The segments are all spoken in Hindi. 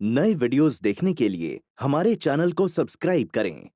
नए वीडियोस देखने के लिए हमारे चैनल को सब्सक्राइब करें।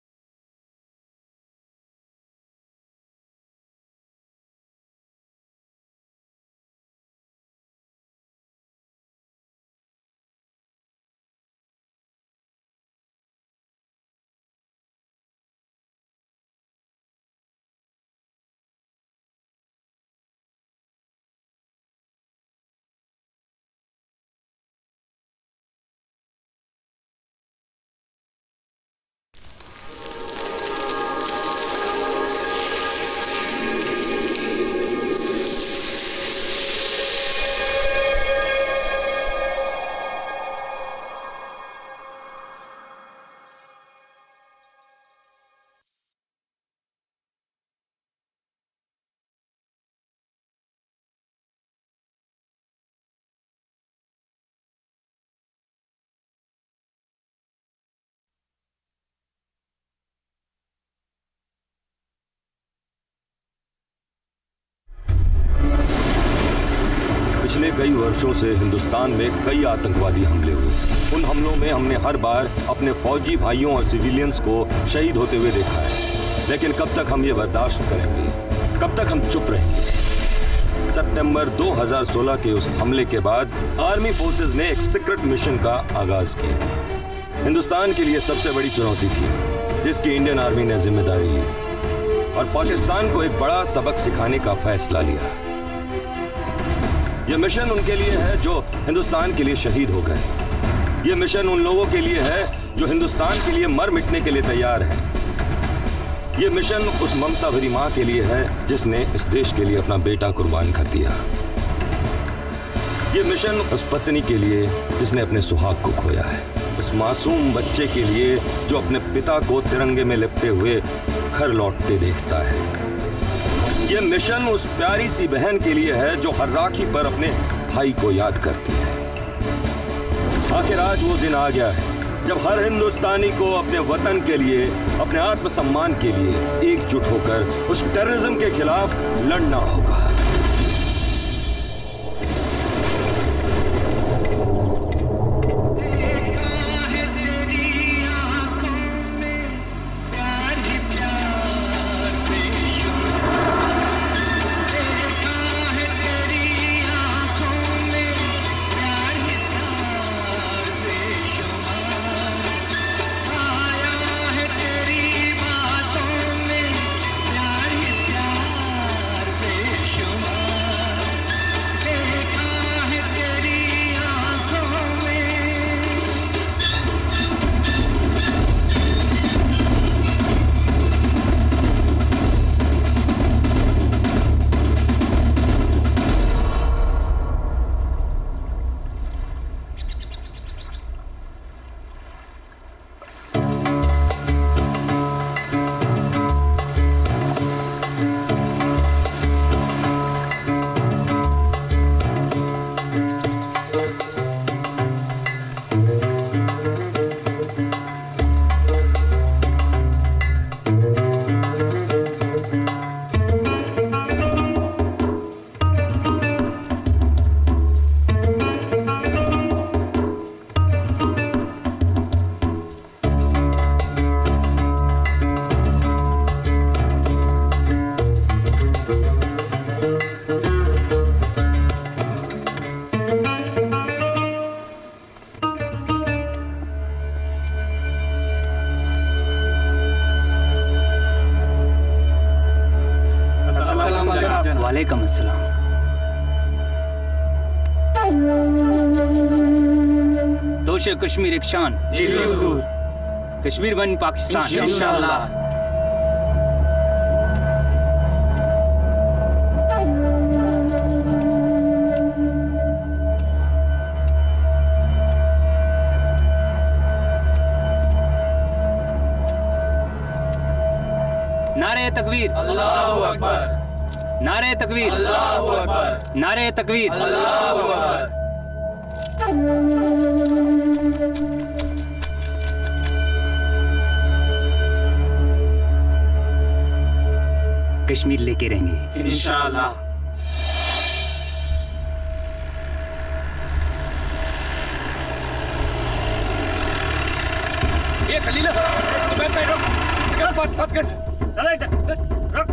पिछले कई वर्षों से हिंदुस्तान में कई आतंकवादी हमले हुए। उन हमलों में हमने हर बार अपने फौजी भाइयों और सिविलियंस को शहीद होते हुए देखा है। लेकिन कब तक हम ये बर्दाश्त करेंगे? कब तक हम चुप रहेंगे? सितंबर 2016 के उस हमले के बाद आर्मी फोर्सेस ने एक सीक्रेट मिशन का आगाज किया। हिंदुस्तान के लिए सबसे बड़ी चुनौती थी जिसकी इंडियन आर्मी ने जिम्मेदारी ली और पाकिस्तान को एक बड़ा सबक सिखाने का फैसला लिया। यह मिशन उनके लिए है जो हिंदुस्तान के लिए शहीद हो गए। यह मिशन उन लोगों के लिए है जो हिंदुस्तान के लिए मर मिटने के लिए तैयार हैं। यह मिशन उस ममता भरी मां के लिए है जिसने इस देश के लिए अपना बेटा कुर्बान कर दिया। यह मिशन उस पत्नी के लिए जिसने अपने सुहाग को खोया है। उस मासूम बच्चे के लिए जो अपने पिता को तिरंगे में लिपटे हुए घर लौटते देखता है। यह मिशन उस प्यारी सी बहन के लिए है जो हर राखी पर अपने भाई को याद करती है। आखिर आज वो दिन आ गया है जब हर हिंदुस्तानी को अपने वतन के लिए, अपने आत्मसम्मान के लिए एकजुट होकर उस टेररिज्म के खिलाफ लड़ना होगा। वालेकुम अस्सलाम। तोशे कश्मीर एक शान। जी हुजूर। कश्मीर बन पाकिस्तान इंशाअल्लाह। नारे तकबीर, अल्लाहु अकबर। नारे तकबीर, अल्लाहु अकबर। नारे तकबीर, अल्लाहु अकबर। कश्मीर लेके रहेंगे इंशाअल्लाह। ये खलील सुबह पे रुक चिकन पत कर चल रुक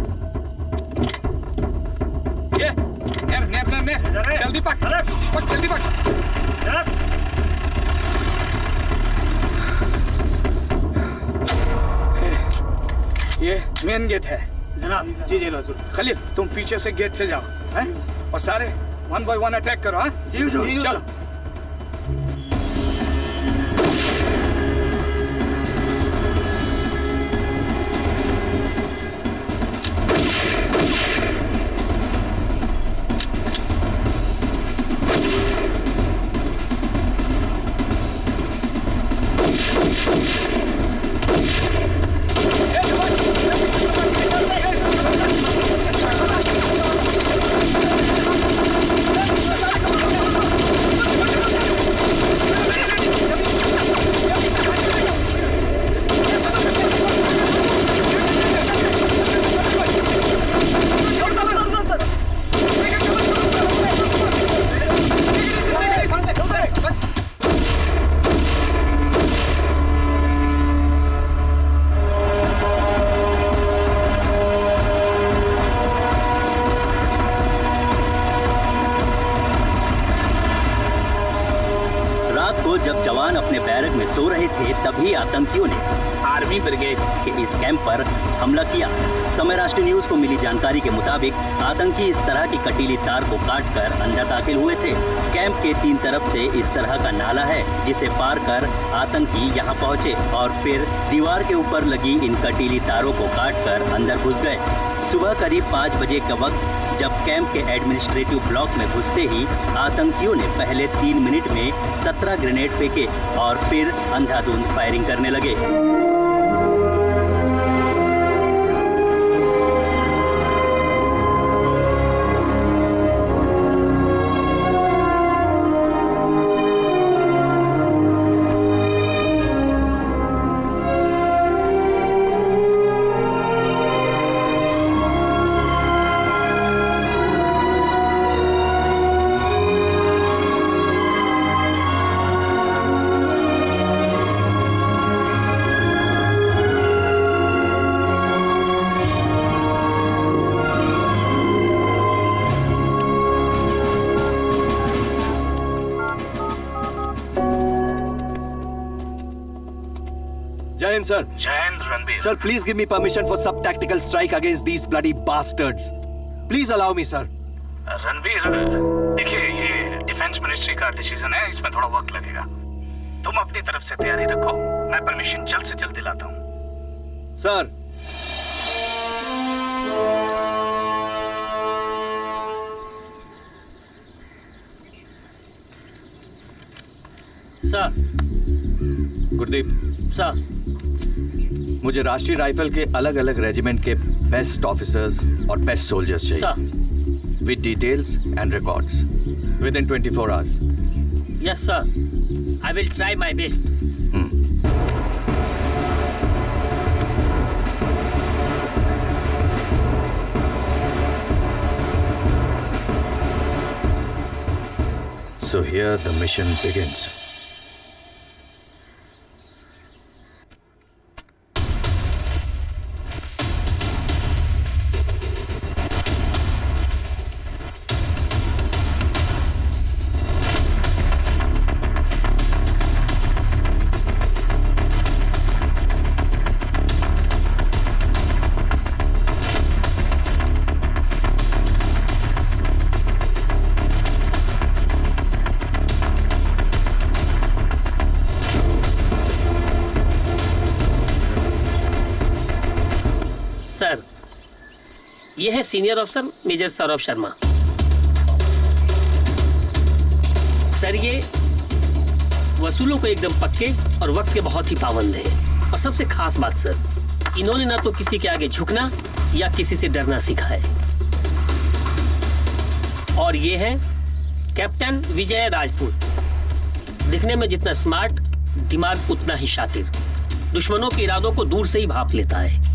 ये ने जल्दी पक जल्दी पक ये मेन गेट है जनाब। जी जी हुजूर। खलील तुम पीछे से गेट से जाओ हैं और सारे 1 by 1 अटैक करो। हाँ जी हुजूर। चलो। जब जवान अपने बैरक में सो रहे थे तभी आतंकियों ने आर्मी ब्रिगेड के इस कैंप पर हमला किया। समय राष्ट्रीय न्यूज को मिली जानकारी के मुताबिक आतंकी इस तरह की कटीली तार को काटकर अंदर दाखिल हुए थे। कैंप के 3 तरफ से इस तरह का नाला है जिसे पार कर आतंकी यहाँ पहुँचे और फिर दीवार के ऊपर लगी इन कटीली तारों को काटकर अंदर घुस गए। सुबह करीब 5 बजे का वक्त जब कैंप के एडमिनिस्ट्रेटिव ब्लॉक में घुसते ही आतंकियों ने पहले 3 मिनट में 17 ग्रेनेड फेंके और फिर अंधाधुंध फायरिंग करने लगे। Jai Hind, sir. Jai Hind, Ranbir. Sir, please give me permission for some tactical strike against these bloody bastards. Please allow me, sir. Ranbir, देखिए ये डिफेंस मिनिस्ट्री का डिसीजन है, इसमें थोड़ा वक्त लगेगा। तुम अपनी तरफ से तैयारी रखो, मैं परमिशन जल्द से जल्द दिलाता हूँ। Sir. सर। गुरदीप। सर। मुझे राष्ट्रीय राइफल के अलग अलग रेजिमेंट के बेस्ट ऑफिसर्स और बेस्ट सोल्जर्स चाहिए। Sir. With details and records within 24 hours. Yes, sir. I will try my best. So here the mission begins. Sir, ये है senior officer major Saurabh Sharma. Sir, ये वसूलों को एकदम पक्के और वक्त के बहुत ही पाबंद हैं। और सबसे खास बात सर, इन्होंने ना तो किसी के आगे झुकना या किसी से डरना सीखा है। और ये है कैप्टन विजय राजपूत। दिखने में जितना स्मार्ट, दिमाग उतना ही शातिर। दुश्मनों के इरादों को दूर से ही भांप लेता है।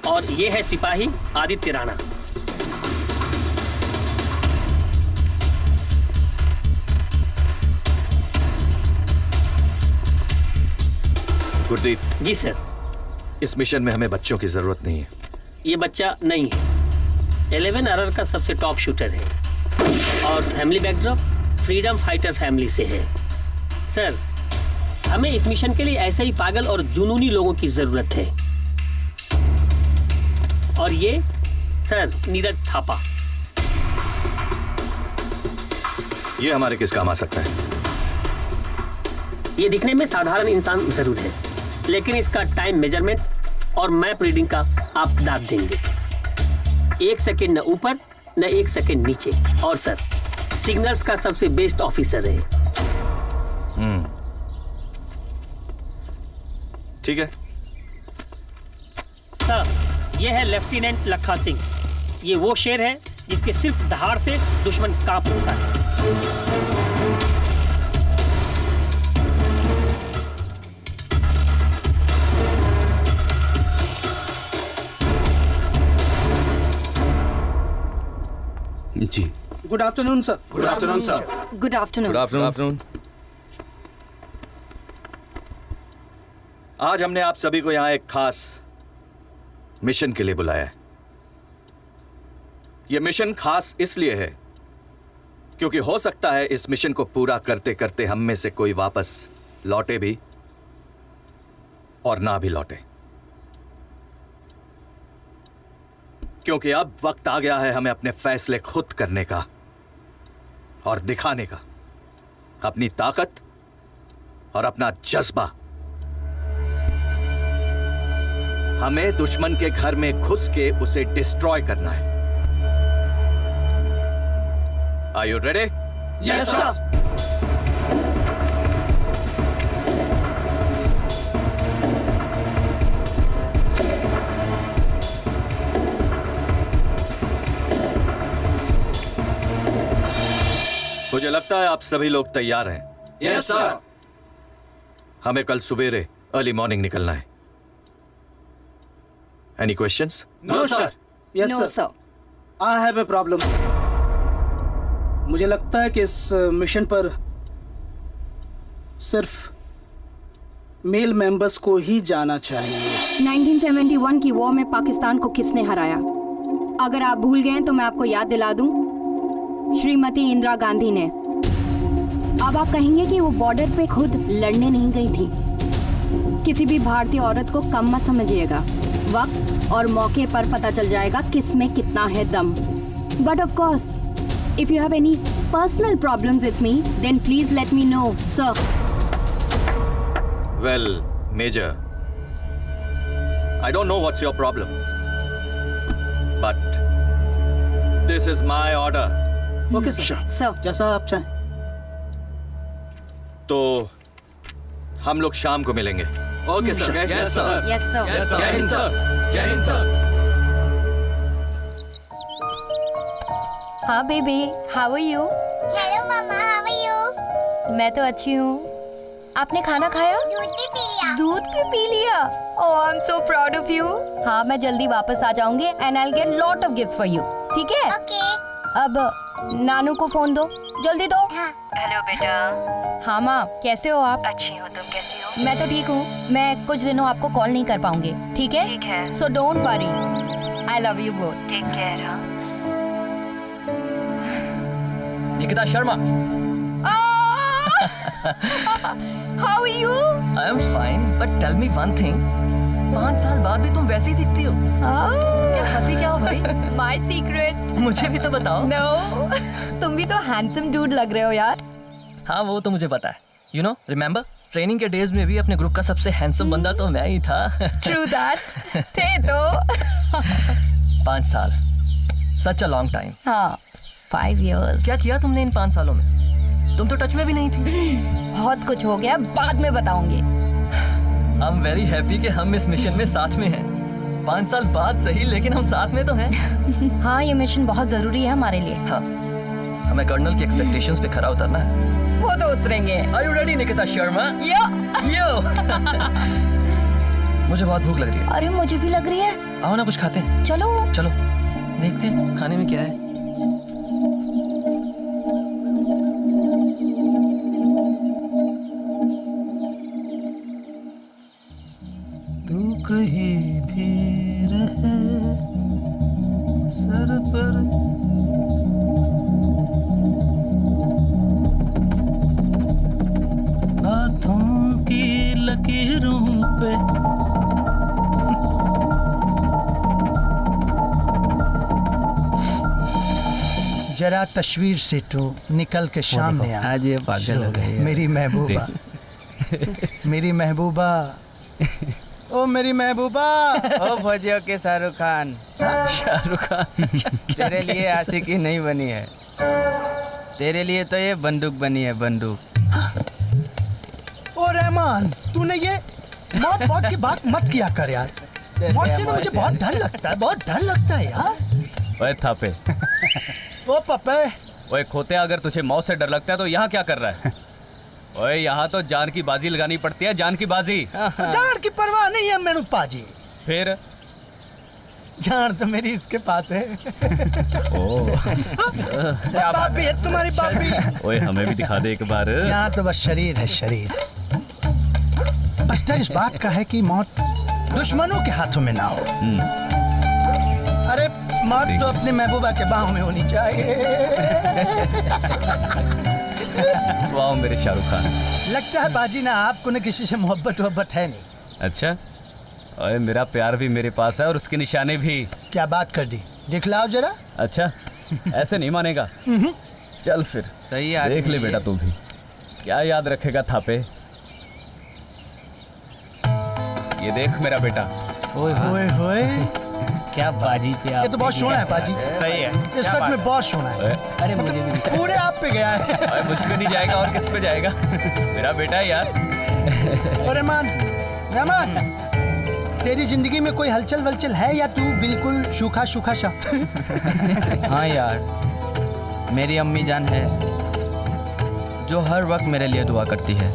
और ये है सिपाही आदित्य राणा। गुरदीप, जी सर। इस मिशन में हमें बच्चों की जरूरत नहीं है। ये बच्चा नहीं है, 11 RR का सबसे टॉप शूटर है और family backdrop freedom fighter family से है। सर, हमें इस मिशन के लिए ऐसे ही पागल और जुनूनी लोगों की जरूरत है। और ये सर नीरज थापा। ये हमारे किस काम आ सकता है? ये दिखने में साधारण इंसान जरूर है, लेकिन इसका टाइम मेजरमेंट और मैप रीडिंग का आप दाद देंगे। 1 सेकेंड न ऊपर न 1 सेकेंड नीचे। और सर, सिग्नल्स का सबसे बेस्ट ऑफिसर है। ठीक है सर, ये है लेफ्टिनेंट लखा सिंह। ये वो शेर है जिसके सिर्फ दहाड़ से दुश्मन कांप उठता है। जी। Good afternoon sir. Good afternoon sir. Good afternoon. Good afternoon. आज हमने आप सभी को यहाँ एक खास मिशन के लिए बुलाया है। यह मिशन खास इसलिए है क्योंकि हो सकता है इस मिशन को पूरा करते करते हम में से कोई वापस लौटे भी और ना भी लौटे, क्योंकि अब वक्त आ गया है हमें अपने फैसले खुद करने का और दिखाने का, अपनी ताकत और अपना जज्बा। हमें दुश्मन के घर में घुस के उसे डिस्ट्रॉय करना है। Are you ready? Yes sir. मुझे लगता है आप सभी लोग तैयार हैं। Yes sir. हमें कल सुबेरे अर्ली मॉर्निंग निकलना है। Any questions? No sir. Yes no sir. Sir. I have a problem. मुझे लगता है कि इस मिशन पर सिर्फ मेल मेंबर्स को ही जाना चाहिए। 1971 की वॉर में पाकिस्तान को किसने हराया? अगर आप भूल गए तो मैं आपको याद दिला दूं, श्रीमती इंदिरा गांधी ने। अब आप कहेंगे कि वो बॉर्डर पे खुद लड़ने नहीं गई थी। किसी भी भारतीय औरत को कम मत समझिएगा। वक्त और मौके पर पता चल जाएगा किस में कितना है दम। But of course, if you have any personal problems with me, then please let me know, sir. Well, Major, I don't know what's your problem, but this is my order. Okay sir. Sir. जैसा आप चाहें। तो हम लोग शाम को मिलेंगे। Okay sir. Yes sir. Yes, sir. Yes sir. जय हिंद सर। जय हिंद सर। हाँ baby, how are you? Hello मामा, हाउ आर यू? मैं तो अच्छी हूँ। आपने खाना खाया? दूध भी पी लिया। दूध भी पी लिया? Oh, I am so proud of you. हाँ, मैं जल्दी वापस आ जाऊंगी and I will get lot of gifts for you. ठीक है? ओके। अब नानू को फोन दो, जल्दी दो। हाँ। हेलो बेटा। हाँ माँ, कैसे हो आप? अच्छी हो, तुम कैसी हो? मैं तो ठीक हूँ। मैं कुछ दिनों आपको कॉल नहीं कर पाऊंगी, ठीक है? ठीक है। So don't worry. I love you both. Take care. हाँ। Nikita Sharma. How are you? I am fine, but tell me one thing, 5 साल बाद भी तुम वैसी दिखती हो। क्या खाती क्या हो भाई? My secret. मुझे भी तो बताओ। नो, तुम भी तो हैंडसम डूड लग रहे हो यार। हाँ, वो तो मुझे पता है। यू नो, रिमेम्बर ट्रेनिंग के डेज में भी अपने ग्रुप का सबसे हैंडसम बंदा तो मैं ही था। True that. थे तो। 5 साल, सच अ लॉन्ग टाइम। हाँ, 5 years। क्या किया तुमने इन 5 सालों में? तुम तो टच में भी नहीं थी। बहुत कुछ हो गया, बाद में बताऊंगी। आई एम वेरी हैप्पी कि हम इस मिशन में साथ में हैं। 5 साल बाद सही, लेकिन हम साथ में तो हैं। हाँ, ये मिशन बहुत जरूरी है हमारे लिए। हाँ, हमें कर्नल की एक्सपेक्टेशंस पे खरा उतरना है। वो तो उतरेंगे। Are you ready, Nikita Sharma? यो। मुझे बहुत भूख लग रही है। अरे मुझे भी लग रही है। आओ ना, कुछ खाते हैं। चलो। चलो देखते हैं खाने में क्या है। ही भी रहे सर पर। हाथों की लकीरों पे जरा तस्वीर से तो निकल के सामने आ। आज ये पागल हो गई है। मेरी महबूबा मेरी महबूबा ओ मेरी महबूबा। ओ फौजियों के शाहरुख खान। शाहरुख खान तेरे लिए आशिकी नहीं बनी है, तेरे लिए तो ये बंदूक बनी है, बंदूक। ओ रहमान, तूने ये मौत मौत की बात मत किया कर यार। मौत से मुझे बहुत डर लगता है, बहुत डर लगता है यार। ओए थापे, ओ पप्पे। ओए खोते, अगर तुझे मौत से डर लगता है तो यहाँ क्या कर रहा है? ओए यहाँ तो जान की बाजी लगानी पड़ती है, जान की बाजी। जान की परवाह नहीं है मेनू पाजी। फिर जान तो मेरी इसके पास है। पापी है तुम्हारी पापी। ओए हमें भी दिखा दे एक बार। यहाँ तो बस शरीर है, शरीर। बस डर इस बात का है कि मौत दुश्मनों के हाथों में ना हो। अरे मौत तो अपने महबूबा के बाहों में होनी चाहिए। वाह मेरे शाहरुख खान। लगता है बाजी ना आपको न किसी से मोहब्बत है नहीं। अच्छा, ओए मेरा प्यार भी मेरे पास है और उसके निशाने भी। क्या बात कर दी, दिखलाओ जरा। अच्छा, ऐसे नहीं मानेगा। चल फिर सही देख ले बेटा, तू भी क्या याद रखेगा थापे। ये देख मेरा बेटा। ओए होए क्या बाजी पे आप। ये तो बहुत सोना है बाजी। सही है, ये सच में बहुत सोना है। अरे मुझे भी पूरे आप पे गया है। अरे मुझ पे नहीं जाएगा और किस पे जाएगा? मेरा बेटा है यार। रहमान, रहमान, तेरी जिंदगी में कोई हलचल वलचल है या तू बिल्कुल सूखा सूखा सा? हाँ यार, मेरी अम्मी जान है जो हर वक्त मेरे लिए दुआ करती है।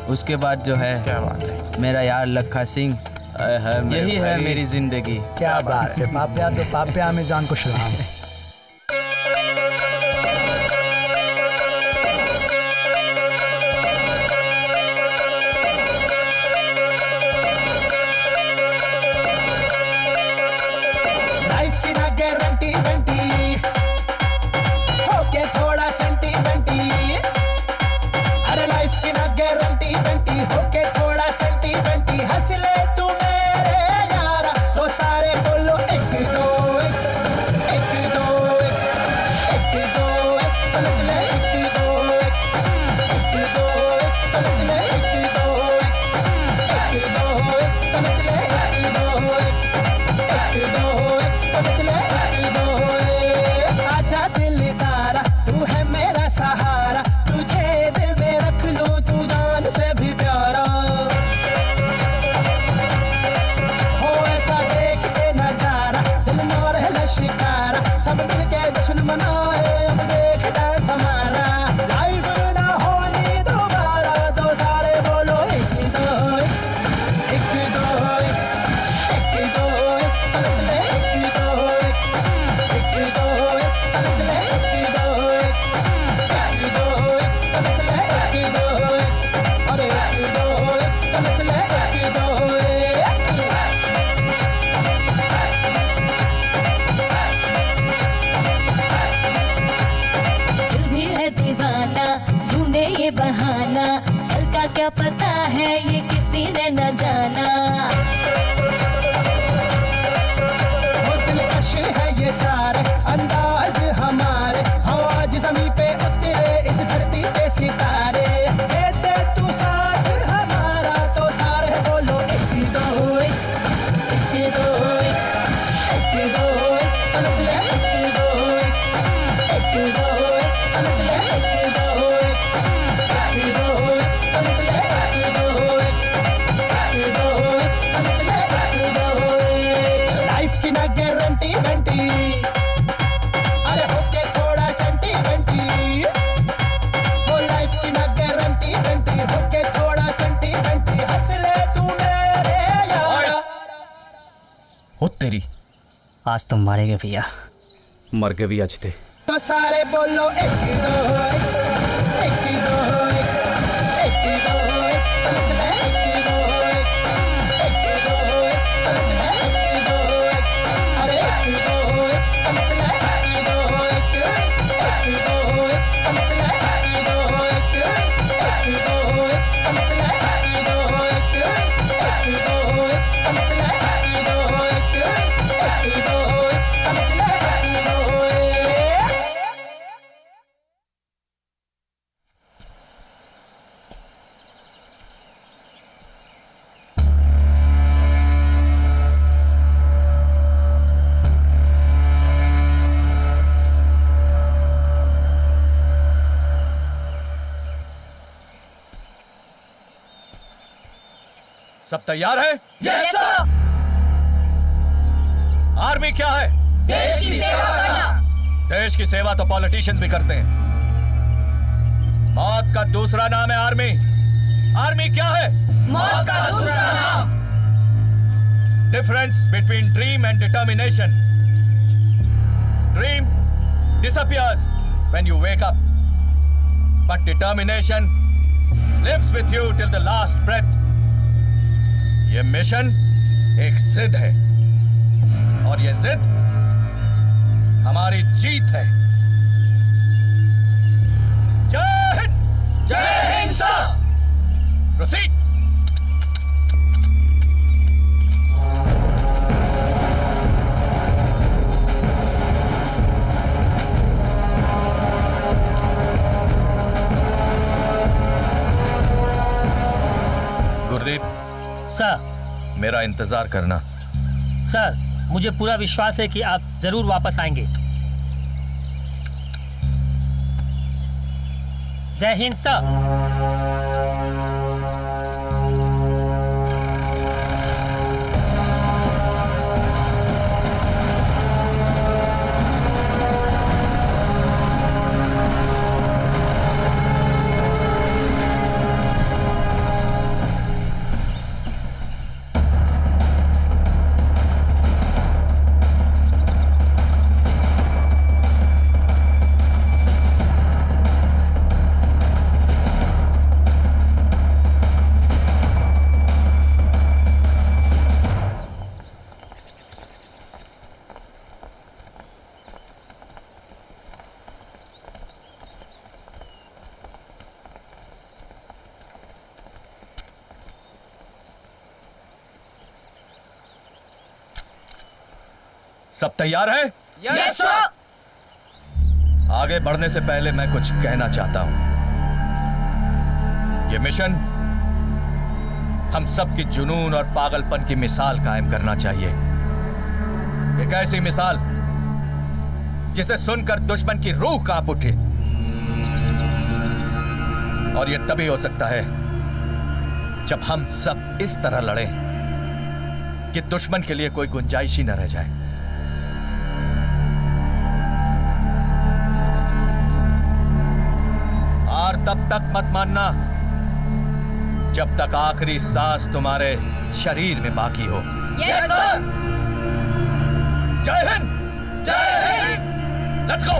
उसके बाद जो है, क्या बात है, मेरा यार लखा सिंह। यही है मेरी जिंदगी। क्या बात है पाप्या, तो पाप्या में जान को सलाम है। लाइफ की ना गारंटी बंटी होके थोड़ा सेंटीमेंटी। अरे लाइफ की ना गारंटी बंटी होके थोड़ा सेंटीमेंटी। हंस ले तू मेरे यारा तो सारे बोलो एक दो एक दो एक दो समझ ले, एक दो एक दो समझ ले, एक दो समझ ले, एक दो समझ ले, एक दो। आजा दिलदारा तू है मेरा सहारा, तुझे दिल में रख लूं तू जान से भी प्यारा। हो ऐसा देख के नजारा दिल मोर है लशिकारा, सब मिल के जश्न मनाए अब देख डांस हमारा। लाइव ना होनी दोबारा तो सारे बोलो एक दो एक दो एक दो समझ ले, एक दो एक दो समझ ले, एक दो एक दो समझ ले, एक दो अरे एक दो समझ ले, एक दो। दिल भी है दीवाना, ढूंढे ये बहाना, कल का क्या पता है ये किसी ने न जाना। वो दिलकश है ये सारे अंदाज हमारे, आज ज़मीं पे उतरे इस धरती पे सितारे। दे तू साथ हमारा तो सारे बोलो एक दो एक दो एक दो समझ ले, एक दो एक दो समझ ले, एक दो एक दो समझ ले, एक दो एक दो समझ ले, एक दो। लाइफ की ना गारंटी बंटी, अरे होके थोड़ा सेंटीमेंटी। वो लाइफ की ना गारंटी बंटी होके थोड़ा सेंटीमेंटी। हंस ले तू मेरे यार। हो तेरी, आज तुम मारेंगे भैया। मर के भी आज थे। तो सारे बोलो एक दो एक दो एक दो समझ ले, एक दो एक दो सब तैयार है? Yes sir. आर्मी क्या है? देश की सेवा करना। देश की सेवा तो पॉलिटिशियंस भी करते हैं। मौत का दूसरा नाम है आर्मी। आर्मी क्या है? मौत का दूसरा नाम। Difference between dream and determination. Dream disappears when you wake up, but determination lives with you till the last breath. ये मिशन एक जिद है और ये जिद हमारी जीत है। जय हिंद! जय हिंद सर। Proceed! गुरदीप सर। मेरा इंतजार करना। सर, मुझे पूरा विश्वास है कि आप जरूर वापस आएंगे। जय हिंद सर। सब तैयार है? Yes sir. आगे बढ़ने से पहले मैं कुछ कहना चाहता हूं। ये मिशन हम सब की जुनून और पागलपन की मिसाल कायम करना चाहिए। एक ऐसी मिसाल जिसे सुनकर दुश्मन की रूह कांप उठे। और यह तभी हो सकता है जब हम सब इस तरह लड़ें कि दुश्मन के लिए कोई गुंजाइश ही न रह जाए। और तब तक मत मानना जब तक आखिरी सांस तुम्हारे शरीर में बाकी हो। Yes sir. जय हिंद! जय हिंद! Let's go!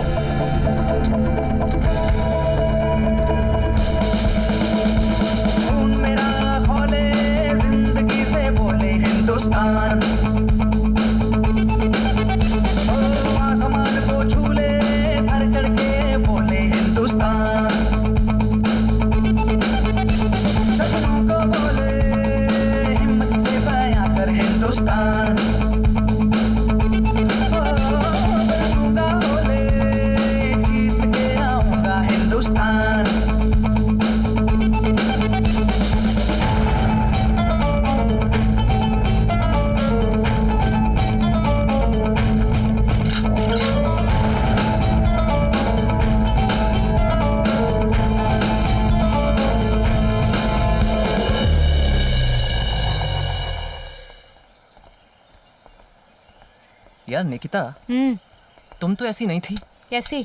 खून मेरा खोले जिंदगी से बोले हिंदुस्तान। आसमान को छूले सर चढ़ के बोले हिंदुस्तान। सपनों को बोले हिम्मत से बयां कर हिंदुस्तान। बरसूंगा बोले जीत के आऊंगा हिंदुस्तान। यार निकिता, तुम तो ऐसी नहीं थी। कैसे?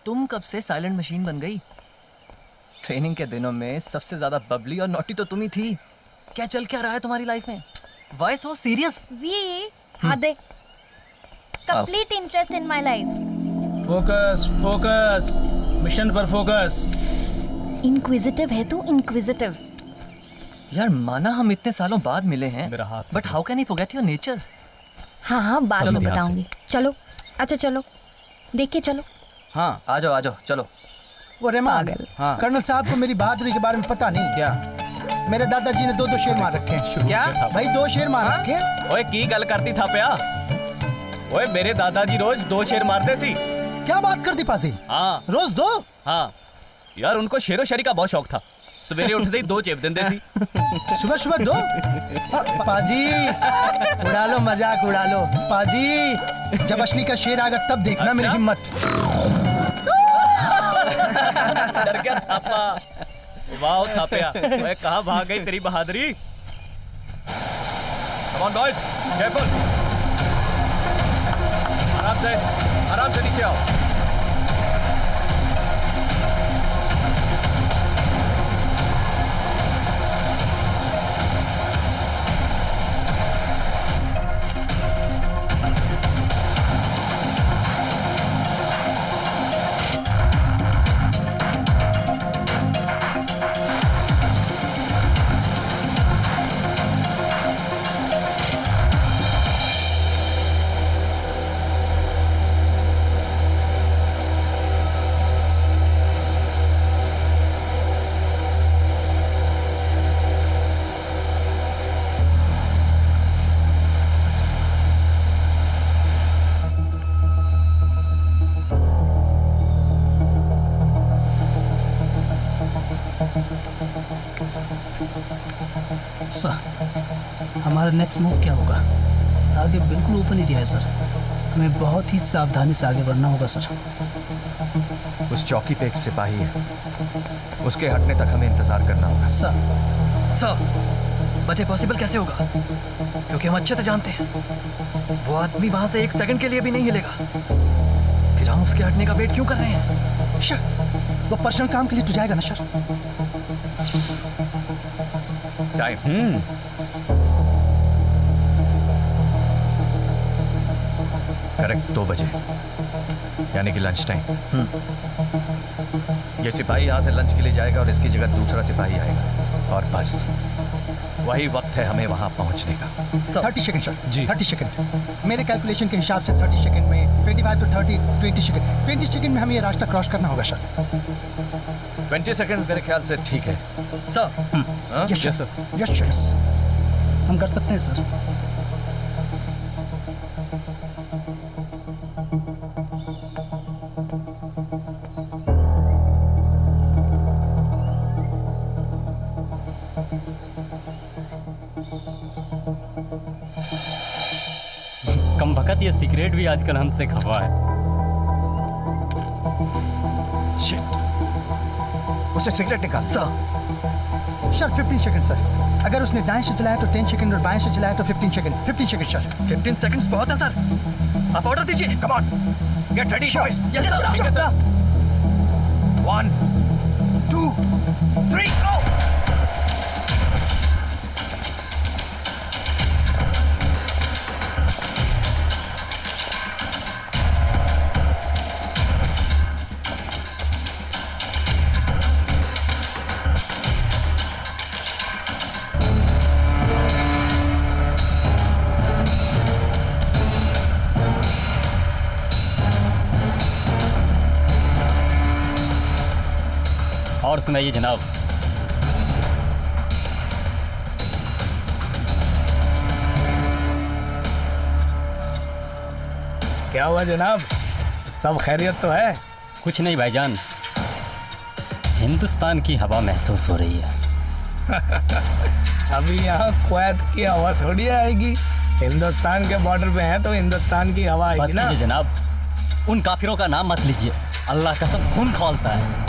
तुम कब से साइलेंट मशीन बन गई? ट्रेनिंग के दिनों में सबसे ज्यादा बबली और नॉटी तो तुम ही थी। क्या चल क्या रहा है तुम्हारी लाइफ में? Why so serious? Ade. Complete interest in my life. Focus focus, mission पर फोकस। इंक्विजिटिव है तू, इंक्विजिटिव। यार माना हम इतने सालों बाद मिले हैं, but how can I forget your nature? हाँ हाँ, बाद में बताऊंगी। चलो, अच्छा चलो, देख के चलो। हाँ आ जाओ चलो। वो रेमान, कर्नल साहब को मेरी बहादुरी के बारे में पता नहीं। क्या? मेरे दादाजी ने 2 शेर मार रखे हैं। क्या भाई 2 शेर मार रखे हैं। ओए की गल करती था प्या? ओए मेरे दादाजी रोज 2 शेर मारते सी। क्या बात करती पासी? हाँ रोज 2? हाँ यार, उनको शेरो शायरी का बहुत शौक था। सवेरे उठते ही 2 चेप देते सी। सुबह सुबह 2? पाजी उड़ा लो, मजाक उड़ा लो पाजी। जब असली का शेर आएगा तब देखना मेरी हिम्मत। डर गया थापा। वाह थापया, ओए कहाँ भाग गई तेरी बहादुरी? Come on, boys. Careful. आराम से नीचे आओ। हमारा नेक्स्ट मूव क्या होगा? आगे बिल्कुल ओपन एरिया है सर, हमें बहुत ही सावधानी से आगे बढ़ना होगा सर। उस चौकी पे एक सिपाही है, उसके हटने तक हमें इंतजार करना होगा। सर बट ये पॉसिबल कैसे होगा? क्योंकि हम अच्छे से जानते हैं वो आदमी वहां से 1 सेकंड के लिए भी नहीं हिलेगा। फिर हम उसके हटने का वेट क्यों कर रहे हैं? सर वो पर्सनल काम के लिए तो जाएगा ना सर। टाइम करेक्ट 2 बजे, यानी कि लंच टाइम। ये सिपाही यहाँ से लंच के लिए जाएगा और इसकी जगह दूसरा सिपाही आएगा और बस वही वक्त है हमें वहाँ पहुँचने का। 30 सेकंड सर जी, 30 सेकंड। मेरे कैलकुलेशन के हिसाब से 30 सेकंड में 25 to 30 20 सेकंड 20 सेकंड में हमें ये रास्ता क्रॉस करना होगा सर। 20 सेकंड्स मेरे ख्याल से ठीक है sir. Yes sir, yes yes, हम कर सकते हैं सर। कम भगत ये सिगरेट भी आजकल हमसे खफा है। शिट, उसे सिगरेट निकाल। Sir 15 second sir. अगर उसने दाएं से चलाया तो 10 सेकंड और बाएं से चलाया तो 15 सेकंड। 15 second sir. 15 सेकंड्स बहुत है सर, आप ऑर्डर दीजिए। कम on, get ready boys. Yes sir. 1 2 3 गो। और सुनाइए जनाब। क्या हुआ जनाब, सब खैरियत तो है? कुछ नहीं भाईजान, हिंदुस्तान की हवा महसूस हो रही है। अभी यहाँ कुवैत की हवा थोड़ी आएगी, हिंदुस्तान के बॉर्डर पे है तो हिंदुस्तान की हवा आएगी ना। जनाब उन काफिरों का नाम मत लीजिए, अल्लाह कसम खून खौलता है।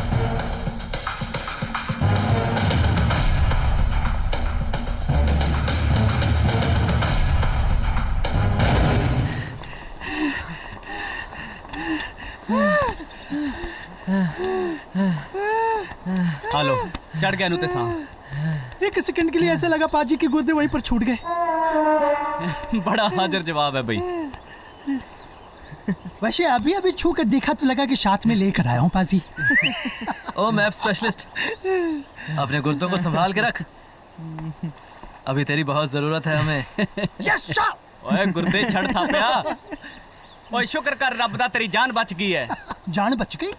हेलो, चढ़ गया नुते साहब। 1 सेकंड के लिए ऐसा लगा पाजी के गुर्दे वहीं पर छूट गए। बड़ा हाजिर जवाब है भाई। वैसे अभी अभी छू कर देखा तो लगा कि साथ में लेकर आया हूँ पाजी। ओ मैप स्पेशलिस्ट, अपने गुर्दों को संभाल के रख, अभी तेरी बहुत जरूरत है हमें। Yes sir. ओए गुर्दे छड़ थापिया। ओए शुक्र कर रब दा तेरी जान बच गई है। जान बच गई?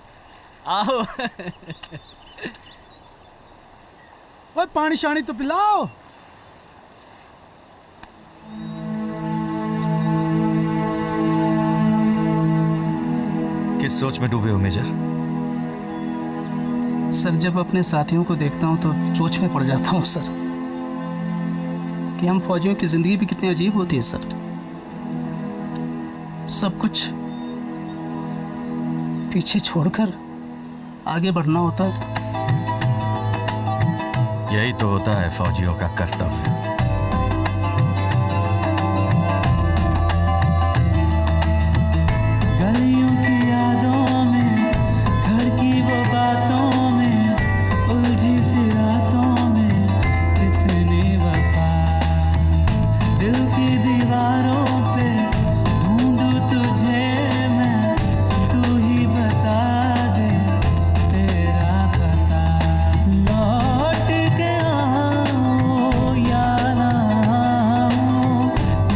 आहो। ओए पानी शानी तो पिलाओ। किस सोच में डूबे हो मेजर? सर जब अपने साथियों को देखता हूँ तो सोच में पड़ जाता हूँ सर कि हम फौजियों की जिंदगी भी कितनी अजीब होती है सर। सब कुछ पीछे छोड़कर आगे बढ़ना होता है। यही तो होता है फौजियों का कर्तव्य। गलियों की यादों में, घर की वो बातों में, उलझी सी रातों में कितनी वफा। दिल की दीवारों पे ढूंढूं तुझे मैं, तू ही बता दे तेरा पता। लौट के आऊं या ना आऊं,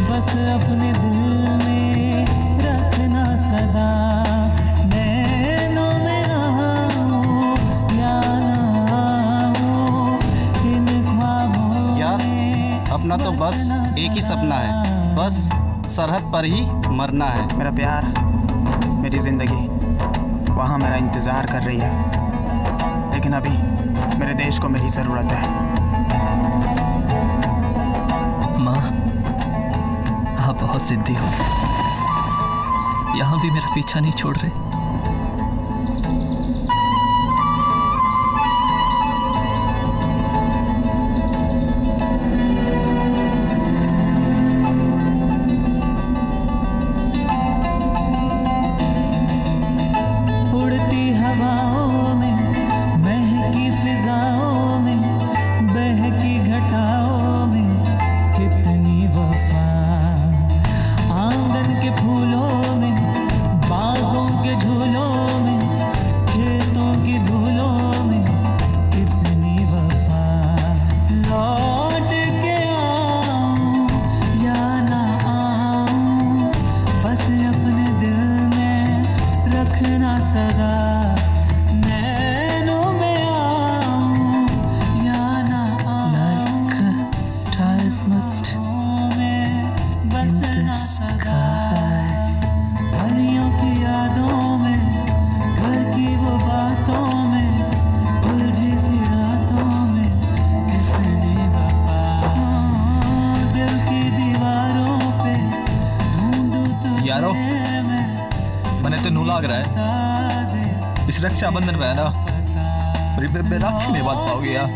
बस अपने दिल में रखना सदा। नैनों में आऊं या ना आऊं, इन ख्वाबों यार अपना तो बस एक ही सपना है, बस सरहद पर ही मरना है। मेरा प्यार, मेरी जिंदगी वहाँ मेरा इंतज़ार कर रही है, लेकिन अभी मेरे देश को मेरी ज़रूरत है। माँ, आप बहुत जिद्दी हो, यहाँ भी मेरा पीछा नहीं छोड़ रहे। उड़ती हवाओं में, महकी फिजाओं में, बहकी घटाओं में कितनी वफा। आंगन के फूलों में, बागों के झूलों में, खेतों की धूलों में कितनी वफा। लौट के आऊं या ना आऊं, बस अपने दिल में रखना सदा। नैनों में आऊं या ना आऊं, में बसना सदा। गलियों की यादों में, घर की वो बातों में, उलझी सी रातों में कितनी वफा। दिल की दीवारों पे ढूंढूं तुझे यारो, मैं, मैंने तो नू लाग रहा है इस रक्षाबंधन में है ना, मेरी राखी नहीं बांध पाओगे यार।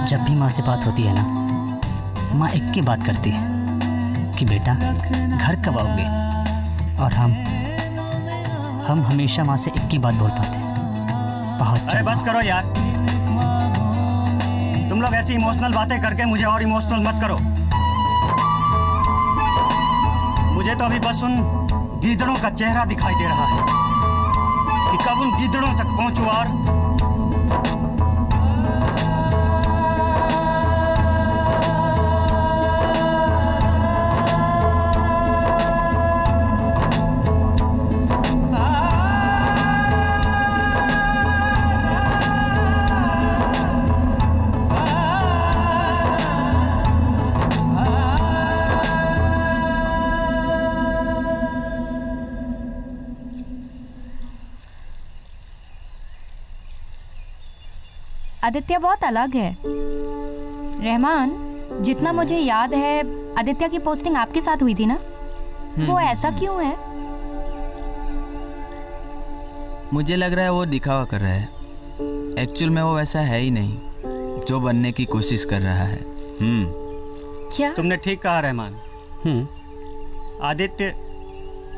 जब भी माँ से बात होती है ना, माँ एक की बात करती है कि बेटा घर कब आओगे, और हम हमेशा माँ से एक की बात बोल पाते हैं, बहुत अरे बस करो यार, तुम लोग ऐसी इमोशनल बातें करके मुझे और इमोशनल मत करो। मुझे तो अभी बस उन गीदड़ों का चेहरा दिखाई दे रहा है कि कब उन गीदड़ों तक पहुंचूं और आदित्य बहुत अलग है। रहमान, जितना मुझे याद है आदित्य की पोस्टिंग आपके साथ हुई थी ना, वो ऐसा क्यों है? मुझे लग रहा है वो दिखावा कर रहा है, एक्चुअल में वो वैसा है ही नहीं जो बनने की कोशिश कर रहा है। क्या? तुमने ठीक कहा रहमान। आदित्य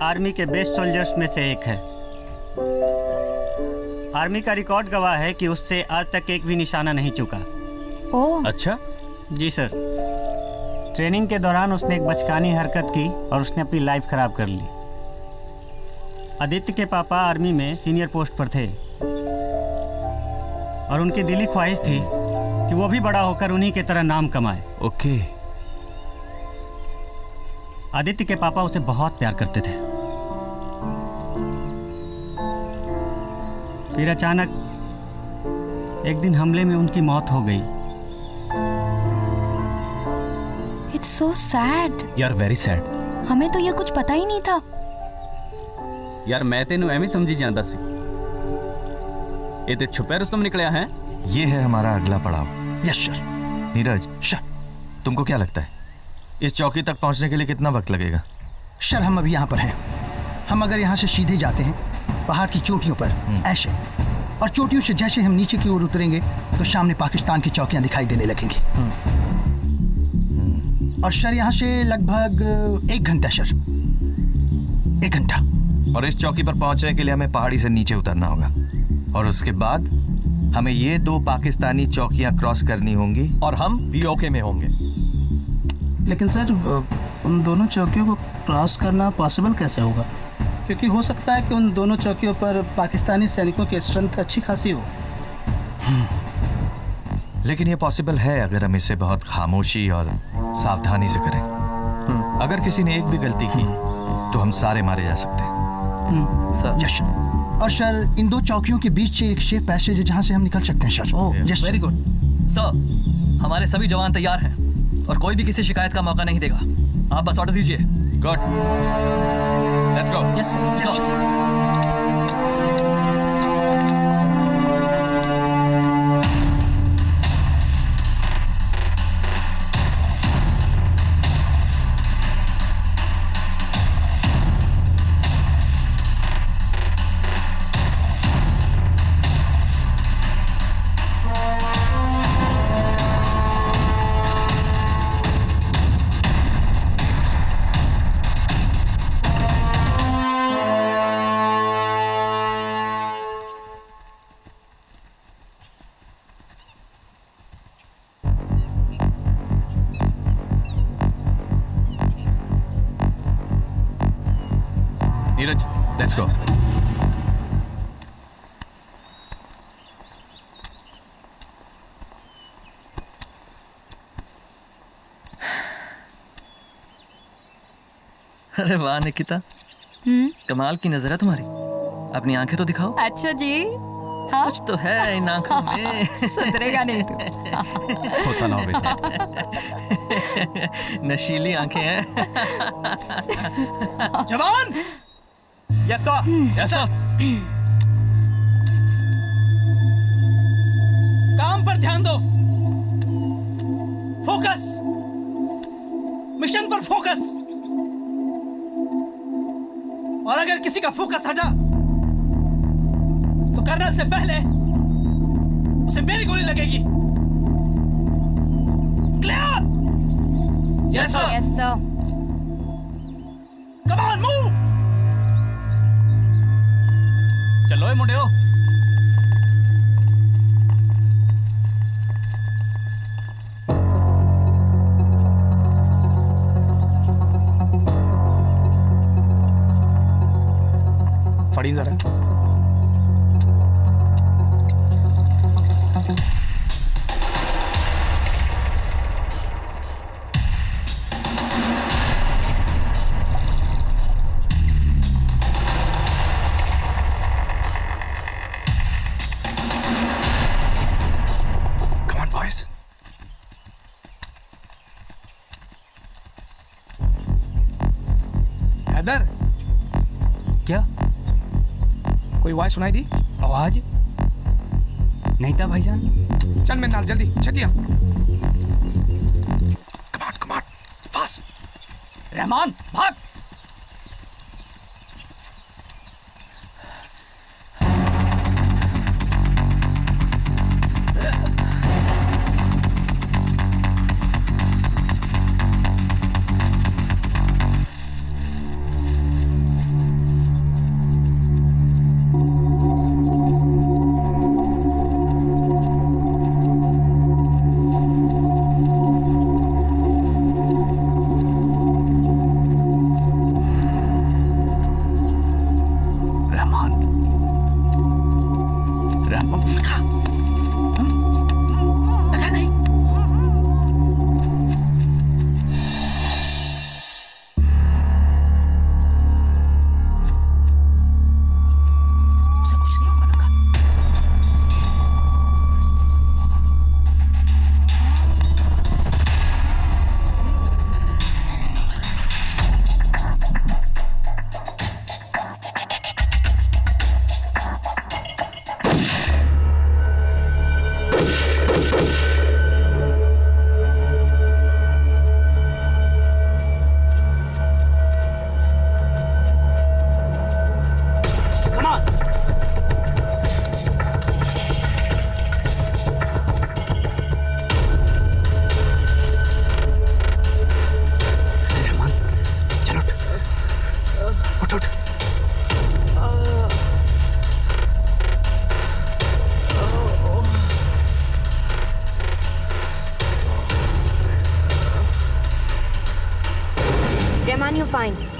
आर्मी के बेस्ट सोल्जर्स में से एक है। आर्मी का रिकॉर्ड गवाह है कि उससे आज तक एक भी निशाना नहीं चुका। ओह अच्छा जी सर। ट्रेनिंग के दौरान उसने एक बचकानी हरकत की और उसने अपनी लाइफ खराब कर ली। आदित्य के पापा आर्मी में सीनियर पोस्ट पर थे और उनकी दिली ख्वाहिश थी कि वो भी बड़ा होकर उन्हीं की तरह नाम कमाए। ओके। आदित्य के पापा उसे बहुत प्यार करते थे। फिर अचानक एक दिन हमले में उनकी मौत हो गई। इट्स सो सैड यार, वेरी सैड। हमें तो ये कुछ पता ही नहीं था। यार मैं तेनू एवं समझी जाता सी, ये ते छुपे रुस्तम निकलिया है। ये है हमारा अगला पड़ाव। Yes sir. नीरज सर, तुमको क्या लगता है इस चौकी तक पहुंचने के लिए कितना वक्त लगेगा? सर हम अभी यहाँ पर हैं। हम अगर यहाँ से सीधे जाते हैं पहाड़ की चोटियों पर ऐसे, और चोटियों से जैसे हम नीचे की ओर उतरेंगे तो सामने पाकिस्तान की चौकियां दिखाई देने लगेंगी। और सर यहाँ से लगभग 1 घंटा सर। 1 घंटा। और इस चौकी पर पहुंचने के लिए हमें पहाड़ी से नीचे उतरना होगा और उसके बाद हमें ये 2 पाकिस्तानी चौकियां क्रॉस करनी होंगी और हम पीओके में होंगे। लेकिन सर उन दोनों चौकियों को क्रॉस करना पॉसिबल कैसे होगा? क्योंकि हो सकता है कि उन दोनों चौकियों पर पाकिस्तानी सैनिकों की स्ट्रेंथ अच्छी खासी हो। लेकिन ये पॉसिबल है अगर हम इसे बहुत खामोशी और सावधानी से करें। अगर किसी ने एक भी गलती की तो हम सारे मारे जा सकते हैं। यस और सर इन 2 चौकियों के बीच से एक सेफ पैसेज है जहां से हम निकल सकते हैं sir. Yes very good sir. हमारे सभी जवान तैयार हैं और कोई भी किसी शिकायत का मौका नहीं देगा। आप बस ऑर्डर दीजिए। Good let's go. Yes sir. Neeraj let's go. अरे वाह निकिता, कमाल की नजर है तुम्हारी। अपनी आंखें तो दिखाओ। अच्छा जी। हाँ? कुछ तो है इन आंखों में। सुधरेगा नहीं तू। होता ना हो बेटा। नशीली आंखें हैं। जवान यस सर। Yes sir. काम पर ध्यान दो। फोकस, मिशन पर फोकस। और अगर किसी का फोकस हटा तो कर्नल से पहले उसे मेरी गोली लगेगी। Clear? Yes sir. Yes sir. Come on move. चलो ए मुंडियो। फड़ी जरा। हैदर, क्या कोई आवाज सुनाई दी? आवाज नहीं था भाईजान। चल मेरे नाल जल्दी छतिया। कमान फास्ट। रहमान भाग।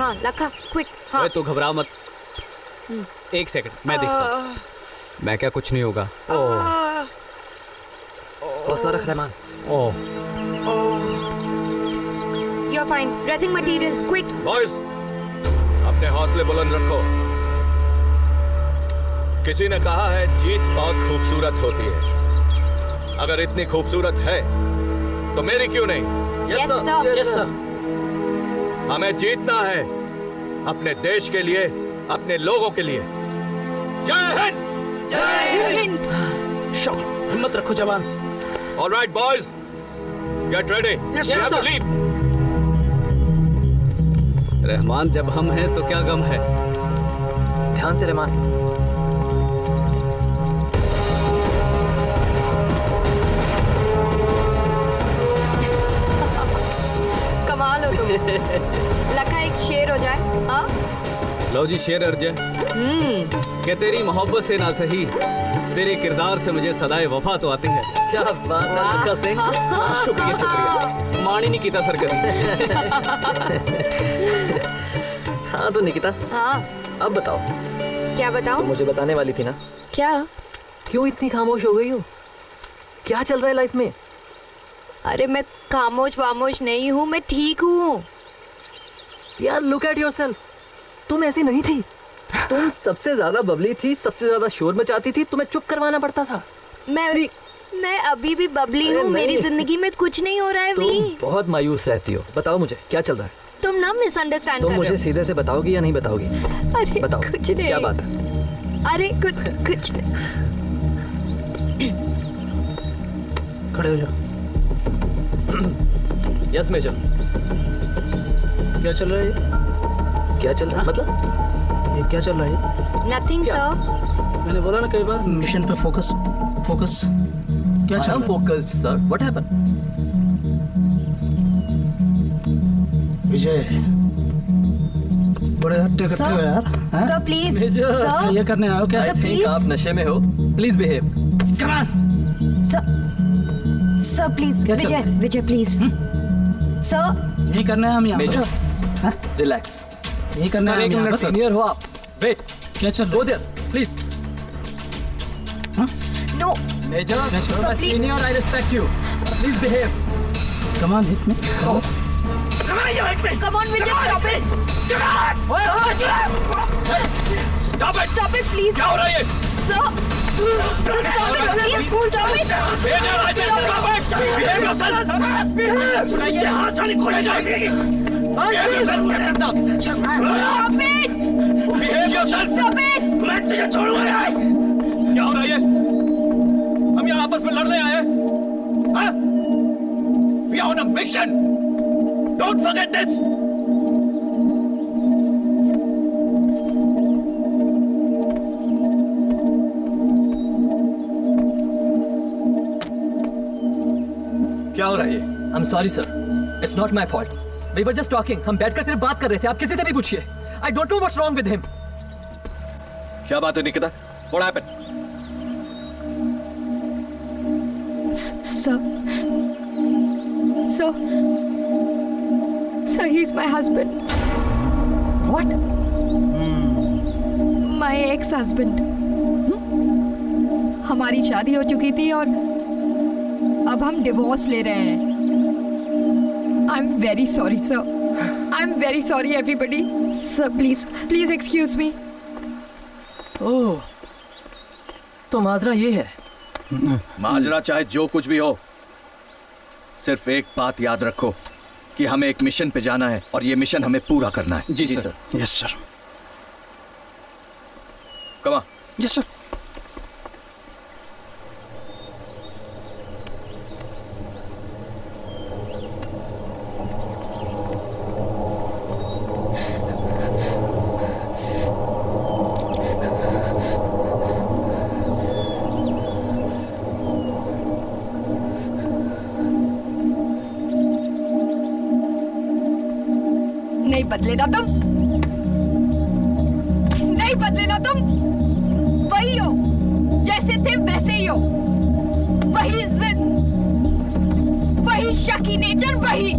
हाँ लखा क्विक। हाँ ओए तू घबरा मत, एक सेकंड मैं देखता हूँ। मैं क्या, कुछ नहीं होगा। हौसला रख Rahman. Oh you are fine. Dressing material quick. Boys अपने हौसले बुलंद रखो। किसी ने कहा है जीत बहुत खूबसूरत होती है। अगर इतनी खूबसूरत है तो मेरी क्यों नहीं? Yes sir. Yes sir. हमें जीतना है अपने देश के लिए, अपने लोगों के लिए। जय हिंद। जय हिंद। हिम्मत रखो जवान। Alright boys, get ready. Yes, we have to sir. Leave. Rahman, जब हम हैं तो क्या गम है। ध्यान से रहमान। कमाल हो तुम। लखा एक शेर हो जाए। हाँ लो जी शेर अर्जय कि तेरी मोहब्बत से ना सही, तेरे किरदार से मुझे सदाए वफा तो आती है। क्या बात है लखा सिंह। शुक्रिया शुक्रिया, मान ही नहीं कीता सर कभी। हाँ तो निकिता, हाँ अब बताओ। क्या बताऊं? तो मुझे बताने वाली थी ना। क्या? क्यों इतनी खामोश हो गई हो? क्या चल रहा है लाइफ में? अरे मैं खामोश वामोश नहीं हूँ, मैं ठीक हूँ। यार लुक एट योरसेल्फ, तुम ऐसी नहीं थी। तुम सबसे ज्यादा बबली थी, सबसे ज्यादा शोर मचाती थी, तुम्हें चुप करवाना पड़ता था। मैं अभी भी बबली हूँ, मेरी जिंदगी में कुछ नहीं हो रहा है। तुम बहुत मायूस रहती हो। बताओ मुझे क्या चल रहा है। तुम ना मिसअंडरस्टैंड कर तुम रहे हो। मुझे सीधे से बताओगी या नहीं बताओगी? अरे बताओ कुछ नहीं। क्या बात है? अरे कुछ नहीं। खड़े हो जाओ। Yes major. क्या चल रहा है ये? क्या चल रहा है मतलब? ये क्या चल रहा है? Nothing sir. मैंने बोला ना कई बार, मिशन पे फोकस फोकस। क्या चल रहा है? Focused sir. What happened? Vijay बड़े हट्टे कट्टे हो यार। Sir please. सर ये करने आए हो क्या? आई थिंक आप नशे में हो। Please behave. Come on sir please. Vijay Vijay please. Sir यही करना है हम यहाँ मेजर पर। रिलैक्स। यही करना है हम यहाँ पर। सीनियर हो आप। वेट, क्या चल रहा है? Go there please. No major, senior, I respect you. Please behave. Come on, hit me. Come on, Vijay, stop it! Stop it! Stop it, please! क्या हो रहा है ये? Sir, stop it, please! Stop it! Major, I said stop it! Behave yourself! ये हाथ से निकल जाएगी। Behave yourself! Stop it! Behave yourself! Stop it! मैं तुझे छोड़ूंगा नहीं। क्या हो रहा है ये? हम यहाँ आपस में लड़ने आए हैं? हाँ? We are on a mission. Don't forget this. क्या हो रहा है ये? I'm sorry sir. It's not my fault. We were just talking. हम बैठकर सिर्फ बात कर रहे थे। आप किसी से भी पूछिए। I don't know what's wrong with him. क्या बात है Nikita? What happened? Sir, he's my husband. What? My ex-husband. हमारी शादी हो चुकी थी और अब हम डिवोर्स ले रहे हैं। I'm very sorry, sir. I'm very sorry, everybody. Sir, please excuse me. ओह, तो माजरा ये है। माजरा चाहे जो कुछ भी हो, सिर्फ एक बात याद रखो कि हमें एक मिशन पे जाना है और ये मिशन हमें पूरा करना है। जी sir. Yes sir. Come on. Yes sir. नहीं बदलेगा तुम, नहीं बदलेगा तुम। वही हो, जैसे थे वैसे ही हो। वही जिद, वही शकी नेचर, वही।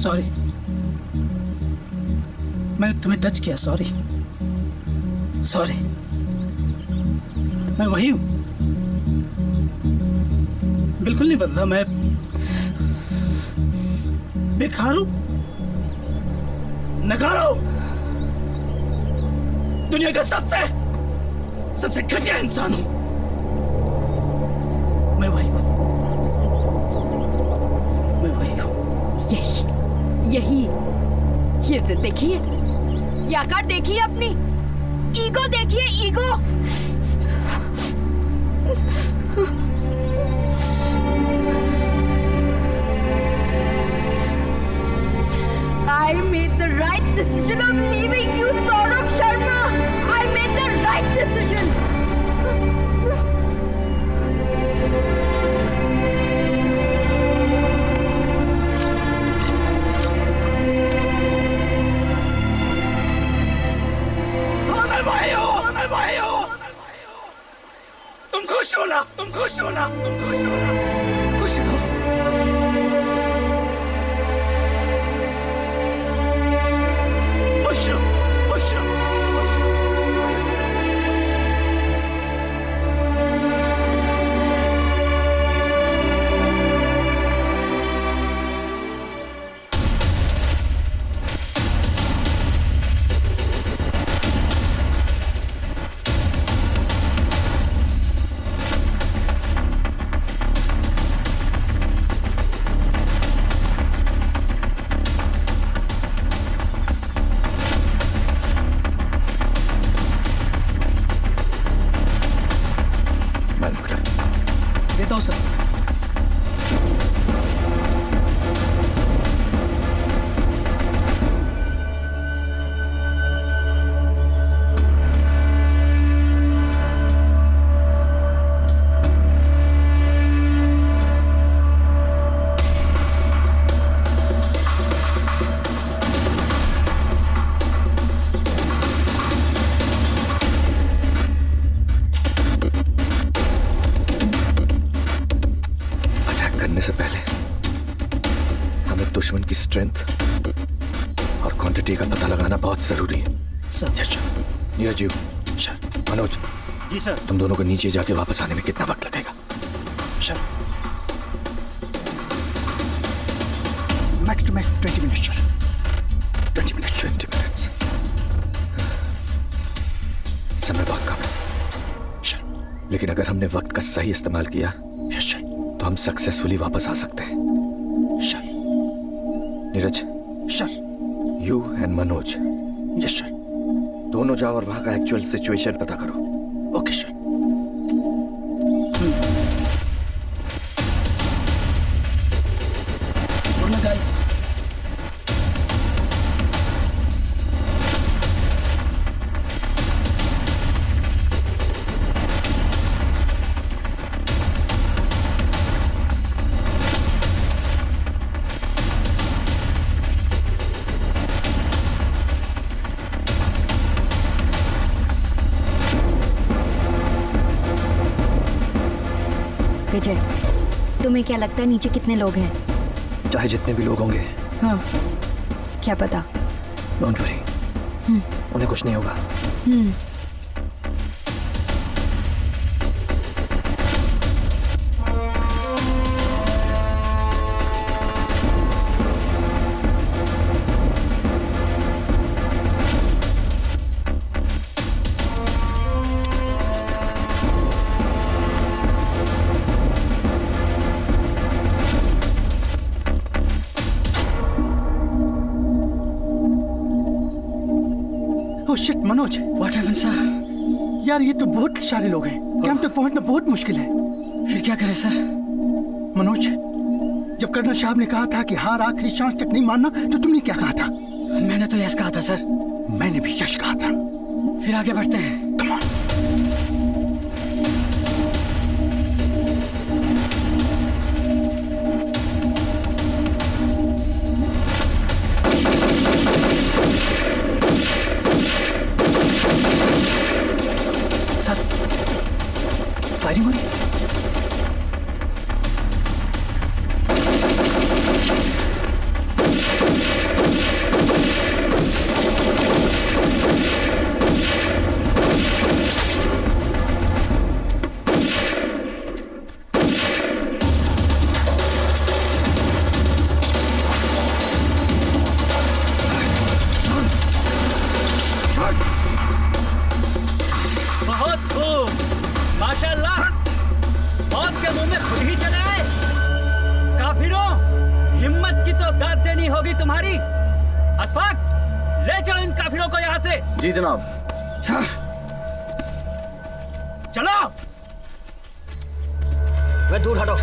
सॉरी, मैंने तुम्हें टच किया, सॉरी सॉरी। मैं वही हूँ, बिल्कुल नहीं बदला। मैं बेकार हूँ, नकारा हूँ, दुनिया का सबसे घटिया इंसान हूँ। मैं वही हूँ, मैं वही हूँ। यही ये जिद देखिए, ये आकार देखिए, अपनी ईगो देखिए, ego. I made the right decision of leaving you, Saurabh Sharma. I made the right decision. मैं वही हूँ। तुम खुश हो ना, तुम खुश हो ना, तुम खुश हो ना, खुश हो। खुश हो, खुश हो, खुश हो। देता हूँ सर। से पहले हमें दुश्मन की स्ट्रेंथ और क्वांटिटी का पता लगाना बहुत जरूरी है। नीरज जी, मनोज जी सर, तुम दोनों को नीचे जाके वापस आने में कितना वक्त लगेगा? Sir max to max 20 minutes sir. 20 minutes. समय बहुत कम है, लेकिन अगर हमने वक्त का सही इस्तेमाल किया तो हम सक्सेसफुली वापस आ सकते हैं। Neeraj sir, you and Manoj, yes sir, दोनों जाओ और वहां का एक्चुअल सिचुएशन पता करो। Okay sir. गाइस, विजय, तुम्हें क्या लगता है नीचे कितने लोग हैं? चाहे जितने भी लोग होंगे, हाँ, क्या पता। डोंट वरी, उन्हें कुछ नहीं होगा। Shit Manoj, what happened sir? यार ये तो बहुत सारे लोग हैं, कैंप तक पहुंचना बहुत मुश्किल है। फिर क्या करें सर? मनोज, जब कर्नल साहब ने कहा था कि हार आखिरी सांस तक नहीं मानना, तो तुमने क्या कहा था? मैंने तो यस कहा था सर। मैंने भी यस कहा था। फिर आगे बढ़ते हैं। Come on. फायरिंग हो रही है। से। जी जनाब। चलो। मैं दूर हटो।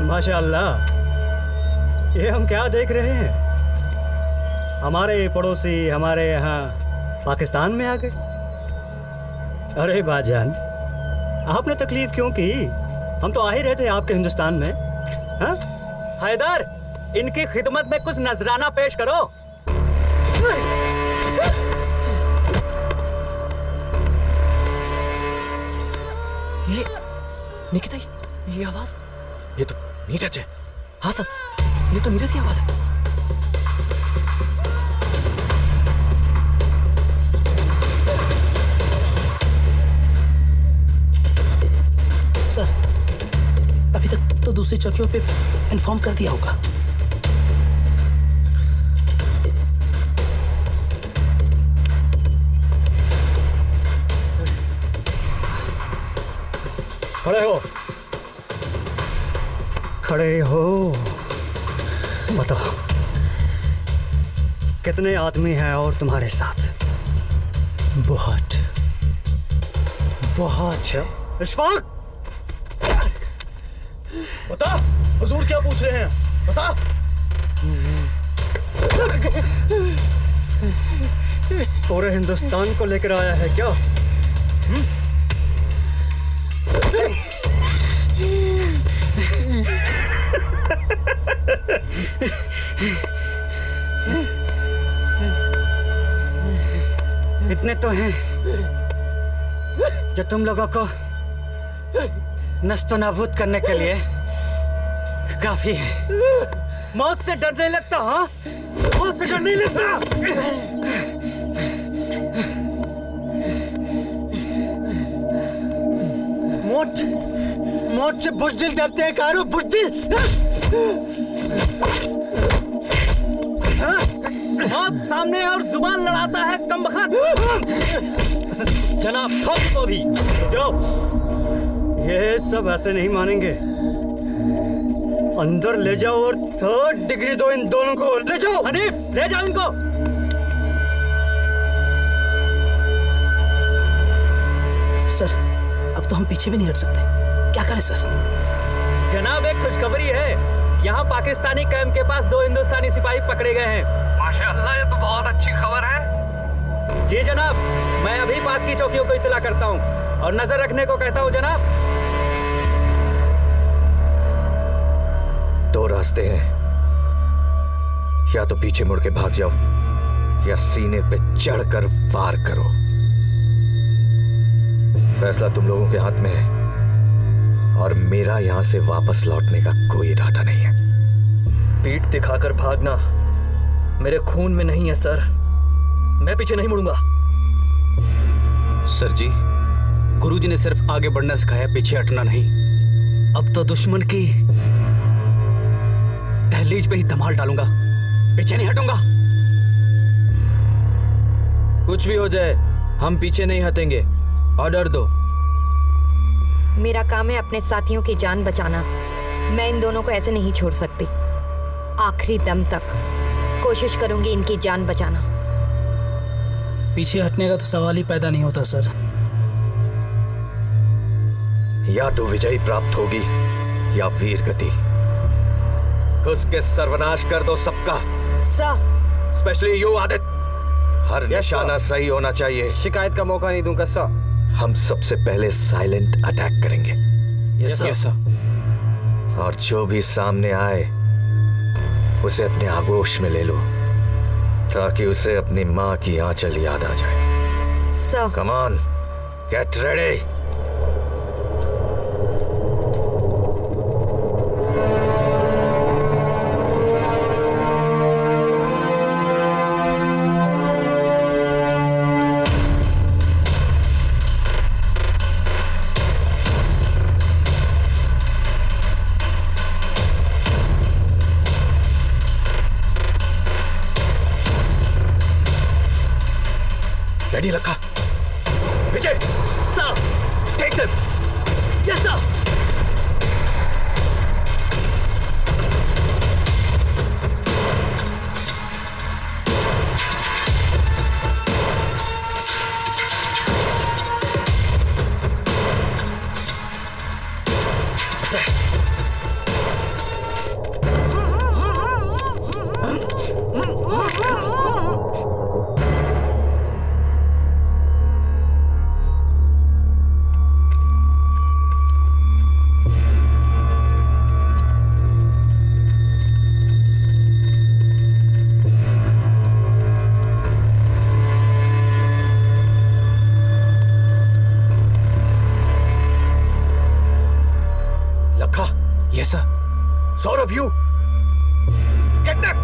माशाअल्लाह, ये हम क्या देख रहे हैं? हमारे पड़ोसी हमारे यहाँ पाकिस्तान में आ गए। अरे भाईजान, आपने तकलीफ क्यों की? हम तो आ ही रहे थे आपके हिंदुस्तान में। हाँ? हैदर, इनकी खिदमत में कुछ नजराना पेश करो। ये निकिता, ये आवाज, ये तो नीरज है। हाँ सर, ये तो नीरज की आवाज है। सर, अभी तक तो दूसरी चौकियों पे इन्फॉर्म कर दिया होगा। खड़े हो, खड़े हो। बताओ, कितने आदमी हैं और तुम्हारे साथ? बहुत बहुत। इशफाक, बता, हुजूर क्या पूछ रहे हैं? बता। पूरे हिंदुस्तान को लेकर आया है क्या? इतने तो हैं जो तुम लोगों को नस्तो नाबूद करने के लिए काफी है। मौत से डरने लगता? हाँ, मौत से डरने लगता? मौत से बुज़दिल डरते हैं कारो, बुज़दिल। मौत सामने है और जुबान लड़ाता है कमबख्त। जनाब, हम तो भी जाओ। ये सब ऐसे नहीं मानेंगे। अंदर ले जाओ और 3rd डिग्री दो इन दोनों को। ले जाओ हनीफ, ले जाओ इनको। सर, अब तो हम पीछे भी नहीं हट सकते। क्या करें सर? जनाब, एक खुशखबरी है। यहाँ पाकिस्तानी कैंप के पास 2 हिंदुस्तानी सिपाही पकड़े गए हैं। माशाअल्लाह, ये तो बहुत अच्छी खबर है। जी जनाब, मैं अभी पास की चौकियों को इत्तला करता हूँ और नजर रखने को कहता हूँ जनाब। 2 रास्ते हैं, या तो पीछे मुड़ के भाग जाओ या सीने पे चढ़कर वार करो। फैसला तुम लोगों के हाथ में है और मेरा यहां से वापस लौटने का कोई इरादा नहीं है। पीठ दिखाकर भागना मेरे खून में नहीं है सर। मैं पीछे नहीं मुड़ूंगा। सर जी, गुरुजी ने सिर्फ आगे बढ़ना सिखाया, पीछे हटना नहीं। अब तो दुश्मन की दहलीज पे ही धमाल डालूंगा, पीछे नहीं हटूंगा। कुछ भी हो जाए, हम पीछे नहीं हटेंगे। ऑर्डर दो। मेरा काम है अपने साथियों की जान बचाना। मैं इन दोनों को ऐसे नहीं छोड़ सकती। आखिरी दम तक कोशिश करूंगी इनकी जान बचाना। पीछे हटने का तो सवाल ही पैदा नहीं होता सर। या तो विजयी प्राप्त होगी या वीर गति। उसके सर्वनाश कर दो सबका। Sir, specially you Aditya. हर निशाना सही होना चाहिए। शिकायत का मौका नहीं दूंगा सर। हम सबसे पहले साइलेंट अटैक करेंगे। Yes sir. और जो भी सामने आए उसे अपने आगोश में ले लो ताकि उसे अपनी माँ की आंचल याद आ जाए। Sir. Come on, get ready. Ready रखा। Vijay sir, take them. Yes sir. Saurav, you! Get them!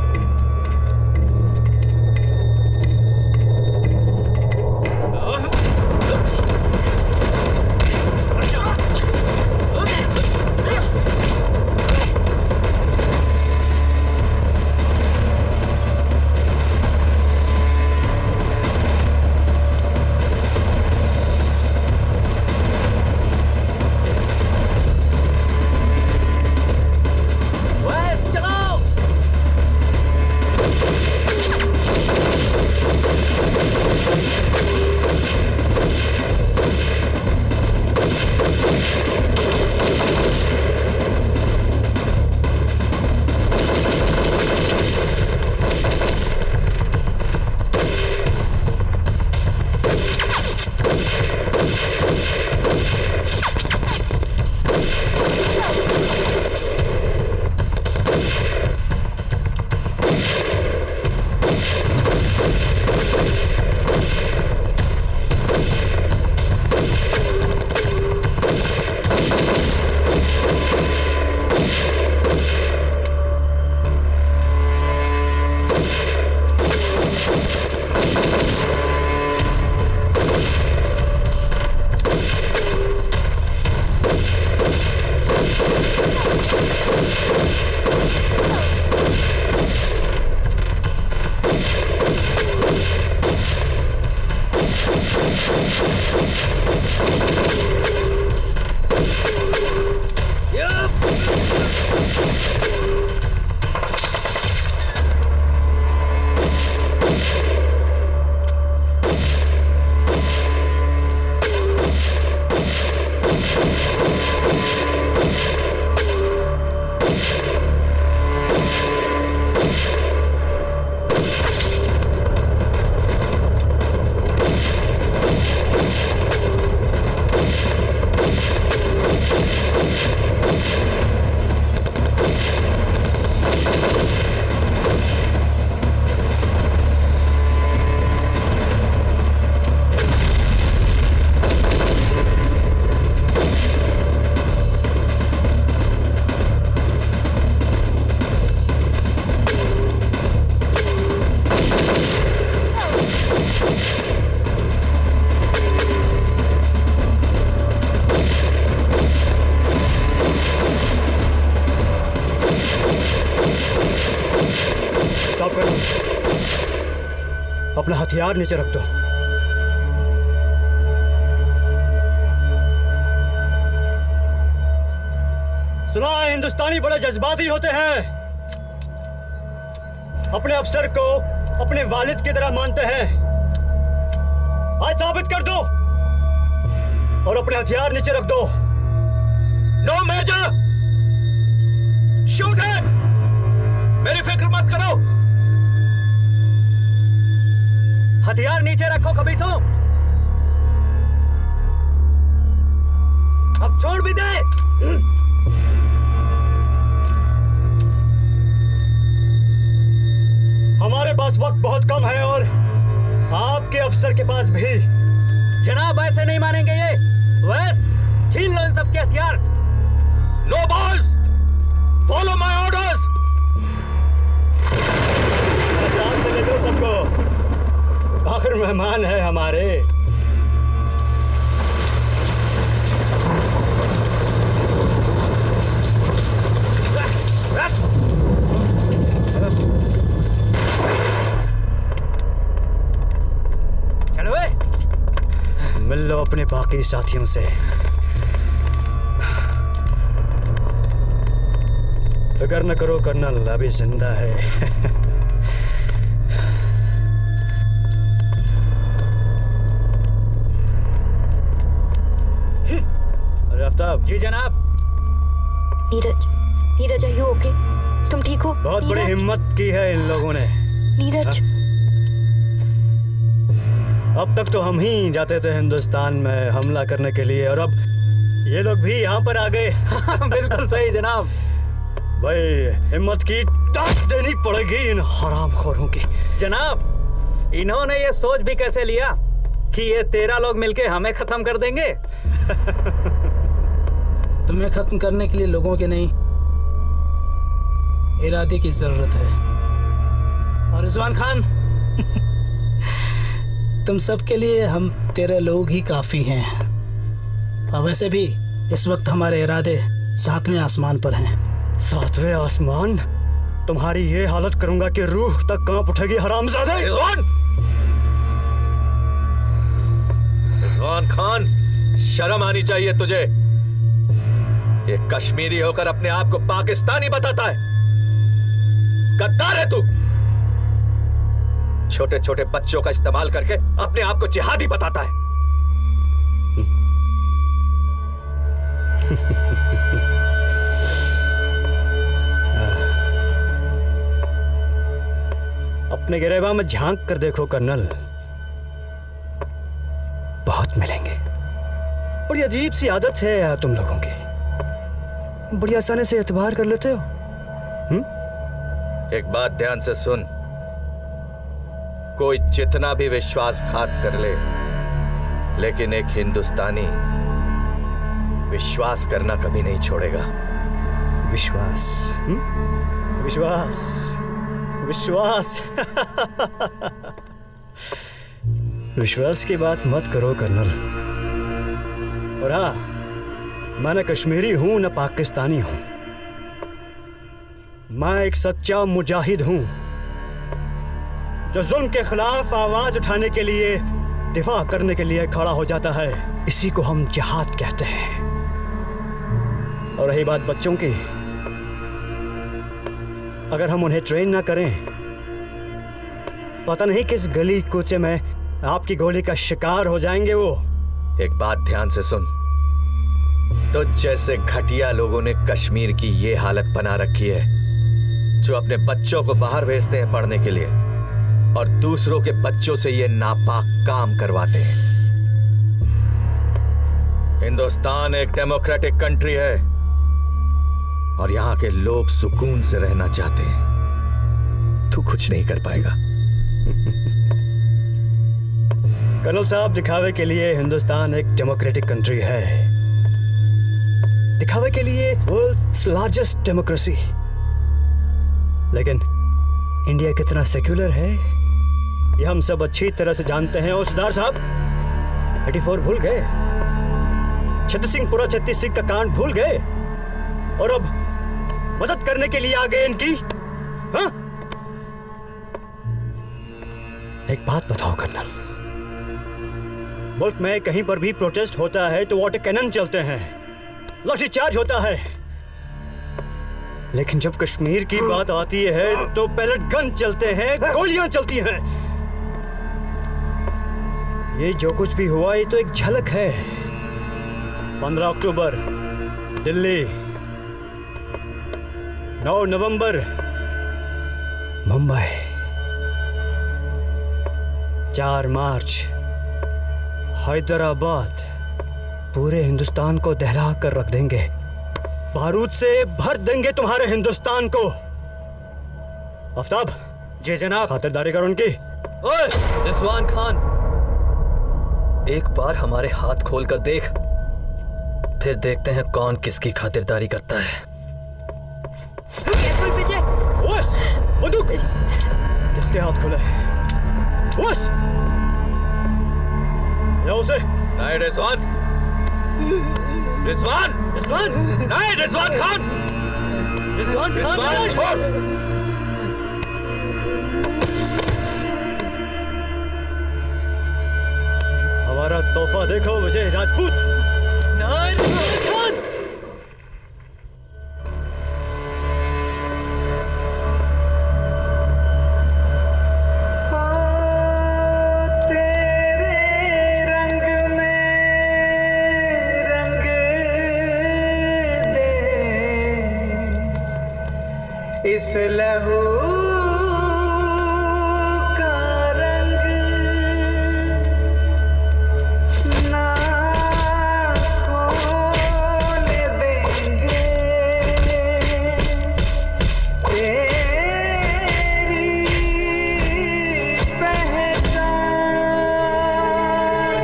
अपना हथियार नीचे रख दो। सुना है हिंदुस्तानी बड़े जज्बाती होते हैं, अपने अफसर को अपने वालिद की तरह मानते हैं। आज साबित कर दो और अपने हथियार नीचे रख दो। नो मेजर, शूट है, मेरी फिक्र मत करो। हथियार नीचे रखो खबीसों। अब छोड़ भी दे। हमारे पास वक्त बहुत कम है और आपके अफसर के पास भी। जनाब ऐसे नहीं मानेंगे ये। वैस छीन लो इन सबके हथियार। No boys, follow my orders. आराम से ले जाओ सबको, आखिर मेहमान है हमारे। चलो मिल लो अपने बाकी साथियों से। फिक्र न करो कर्नल, अभी जिंदा है। आफ्ताब जी जनाब। Neeraj, Neeraj are you okay? तुम ठीक हो? बहुत बड़ी हिम्मत की है इन लोगों ने। नीरज, अब तक तो हम ही जाते थे हिंदुस्तान में हमला करने के लिए और अब ये लोग भी यहाँ पर आ गए। बिल्कुल सही जनाब। भाई हिम्मत की दाद देनी पड़ेगी इन हरामखोरों की। जनाब, इन्होंने ये सोच भी कैसे लिया कि ये 13 लोग मिलके हमें खत्म कर देंगे? तुम्हें खत्म करने के लिए लोगों के नहीं, इरादे की जरूरत है। और रिजवान खान तुम सबके लिए हम तेरे लोग ही काफी हैं। और वैसे भी इस वक्त हमारे इरादे 7वें आसमान पर हैं। 7वें आसमान? तुम्हारी ये हालत करूंगा कि रूह तक कांप उठेगी हरामजादे। रिजवान खान, शर्म आनी चाहिए तुझे। ये कश्मीरी होकर अपने आप को पाकिस्तानी बताता है। गद्दार है तू। छोटे छोटे बच्चों का इस्तेमाल करके अपने आप को जिहादी बताता है। अपने गिरेबान में झांक कर देखो कर्नल, बहुत मिलेंगे। बड़ी अजीब सी आदत है यार तुम लोगों की, बड़ी आसानी से एतबार कर लेते हो। एक बात ध्यान से सुन, कोई जितना भी विश्वासघात कर ले, लेकिन एक हिंदुस्तानी विश्वास करना कभी नहीं छोड़ेगा। विश्वास? विश्वास विश्वास विश्वास की बात मत करो कर्नल। और हाँ, मैं न कश्मीरी हूं न पाकिस्तानी हूं। मैं एक सच्चा मुजाहिद हूं जो जुल्म के खिलाफ आवाज उठाने के लिए, दिफा करने के लिए खड़ा हो जाता है। इसी को हम जिहाद कहते हैं। और रही बात बच्चों की, अगर हम उन्हें ट्रेन ना करें, पता नहीं किस गली कूचे में आपकी गोली का शिकार हो जाएंगे वो। एक बात ध्यान से सुन, तो जैसे घटिया लोगों ने कश्मीर की ये हालत बना रखी है, जो अपने बच्चों को बाहर भेजते हैं पढ़ने के लिए और दूसरों के बच्चों से ये नापाक काम करवाते हैं। हिंदुस्तान एक डेमोक्रेटिक कंट्री है और यहाँ के लोग सुकून से रहना चाहते हैं। तू कुछ नहीं कर पाएगा। कर्नल साहब, दिखावे के लिए हिंदुस्तान एक डेमोक्रेटिक कंट्री है, दिखावे के लिए वर्ल्ड्स लार्जेस्ट डेमोक्रेसी। लेकिन इंडिया कितना सेक्युलर है ये हम सब अच्छी तरह से जानते हैं। और सरदार साहब 84 भूल गए, छत्तीस सिंहपुरा 36 सिंह का कांड भूल गए और अब मदद करने के लिए आ गए इनकी। हाँ? एक बात बताओ कर्नल, मुल्क में कहीं पर भी प्रोटेस्ट होता है तो वाटर कैनन चलते हैं, लाठीचार्ज होता है, लेकिन जब कश्मीर की बात आती है तो पैलेट गन चलते हैं, गोलियां चलती हैं। ये जो कुछ भी हुआ ये तो एक झलक है। 15 अक्टूबर दिल्ली, 9 नवंबर मुंबई, 4 मार्च हैदराबाद। पूरे हिंदुस्तान को दहला कर रख देंगे, बारूद से भर देंगे तुम्हारे हिंदुस्तान को। आफ्ताब, जी जना खातिरदारी करो उनकी। ओए रिजवान खान, एक बार हमारे हाथ खोल कर देख, फिर देखते हैं कौन किसकी खातिरदारी करता है। बंदूक किसके हाथ खुले? बस या उसे नहीं। रिजवान, रिजवान, रिजवान, नहीं रिजवान खान, रिजवान खान छोड़। हमारा तोहफा देखो विजय राजपूत। नहीं रिजवान खान। इस लहू का रंग ना खोने देंगे, तेरी पहचान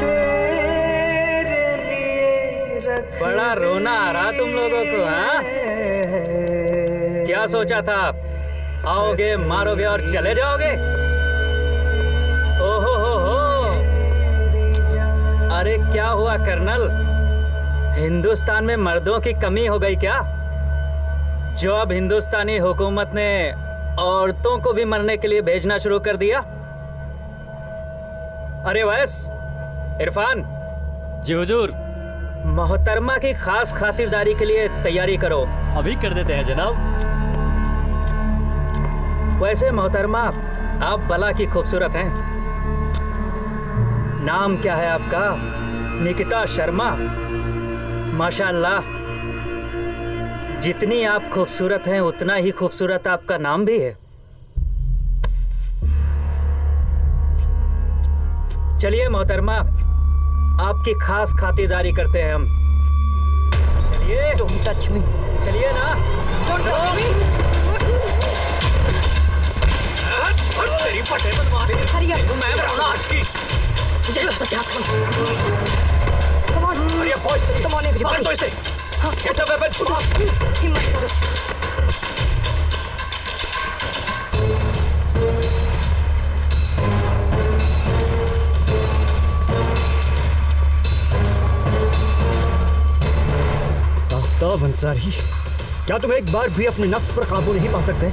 तेरे लिए रख। बड़ा रोना आ रहा तुम लोगों को, हाँ? क्या सोचा था? आओगे, मारोगे और चले जाओगे? ओहो हो। अरे क्या हुआ कर्नल? हिंदुस्तान में मर्दों की कमी हो गई क्या? जो अब हिंदुस्तानी हुकूमत ने औरतों को भी मरने के लिए भेजना शुरू कर दिया? अरे वैस, इरफान। जी हुजूर। मोहतरमा की खास खातिरदारी के लिए तैयारी करो। अभी कर देते हैं जनाब। वैसे मोहतरमा, आप बला की खूबसूरत हैं। नाम क्या है आपका? निकिता शर्मा। माशाअल्लाह, जितनी आप खूबसूरत हैं उतना ही खूबसूरत आपका नाम भी है। चलिए मोहतरमा, आपकी खास खातिरदारी करते हैं हम। चलिए। Don't touch me. चलिए ना। Don't touch me. तेरी फटे बनवाने। Hurry up. मैं बनाऊंगा आज की। मुझे लग सकता है। Come on. Hurry up, boys. Come on, everybody. मार दो इसे। Get the weapon. हिम्मत करो। आफ्ताब अंसारी, क्या तुम एक बार भी अपने नफ्स पर काबू नहीं पा सकते?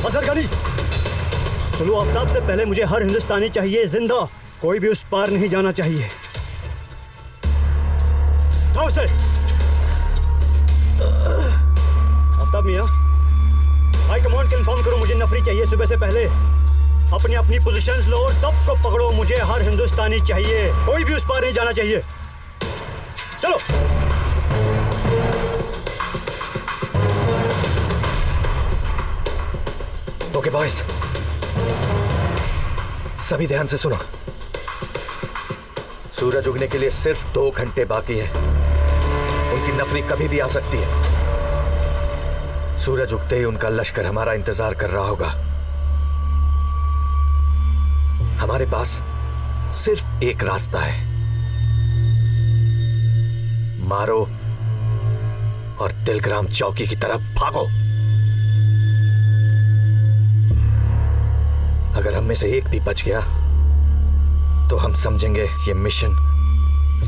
असर गनी, चलो आफ्ताब से पहले मुझे हर हिंदुस्तानी चाहिए जिंदा, कोई भी उस पार नहीं जाना चाहिए। जाओ से। आफ्ताब मियां, हाई कमांड को इन्फॉर्म करो, मुझे नफरी चाहिए सुबह से पहले। अपनी अपनी पोजीशंस लो और सबको पकड़ो, मुझे हर हिंदुस्तानी चाहिए, कोई भी उस पार नहीं जाना चाहिए। चलो। ओके बॉयज, सभी ध्यान से सुनो। सूरज उगने के लिए सिर्फ 2 घंटे बाकी हैं। उनकी नफरी कभी भी आ सकती है। सूरज उगते ही उनका लश्कर हमारा इंतजार कर रहा होगा। हमारे पास सिर्फ एक रास्ता है, मारो और दिलग्राम चौकी की तरफ भागो। अगर हम में से एक भी बच गया तो हम समझेंगे ये मिशन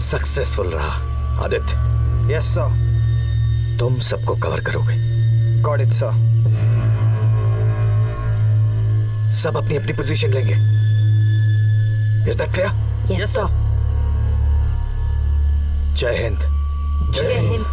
सक्सेसफुल रहा। आदित्य। Yes sir. तुम सबको कवर करोगे। Got it sir. सब अपनी अपनी पोजीशन लेंगे। Is that clear? Yes sir. जय Hind. Jai Hind.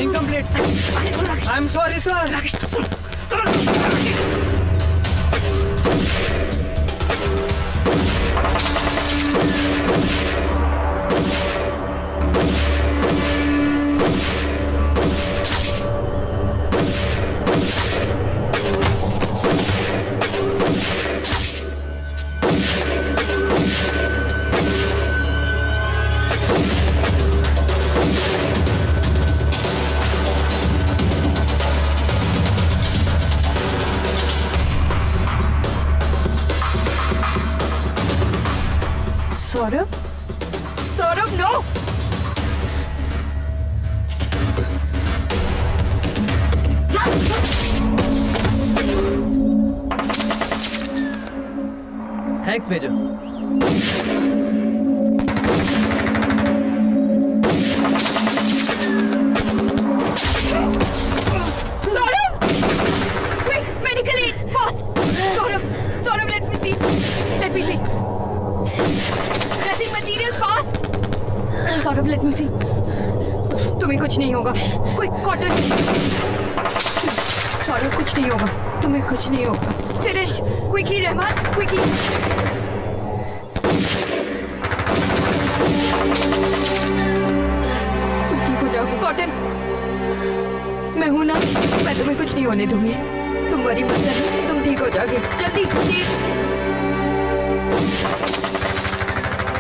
Incomplete. I'm sorry, sir. Saurabh, Saurabh no. Thanks major. Saurabh, quick, medical aid, fast. Saurabh, Saurabh, let me see. Dressing material, fast. Saurabh, let me see. तुम्हें कुछ नहीं होगा। Quick, cotton. सौरभ, कुछ नहीं होगा। तुम्हें कुछ नहीं होगा। Syringe, quickly, Rahman, quickly. तुम ठीक हो जाओगे। कॉटन, मैं हूं ना, मैं तुम्हें कुछ नहीं होने दूंगी। तुम वरी मत करना, तुम ठीक हो जाओगे। जल्दी,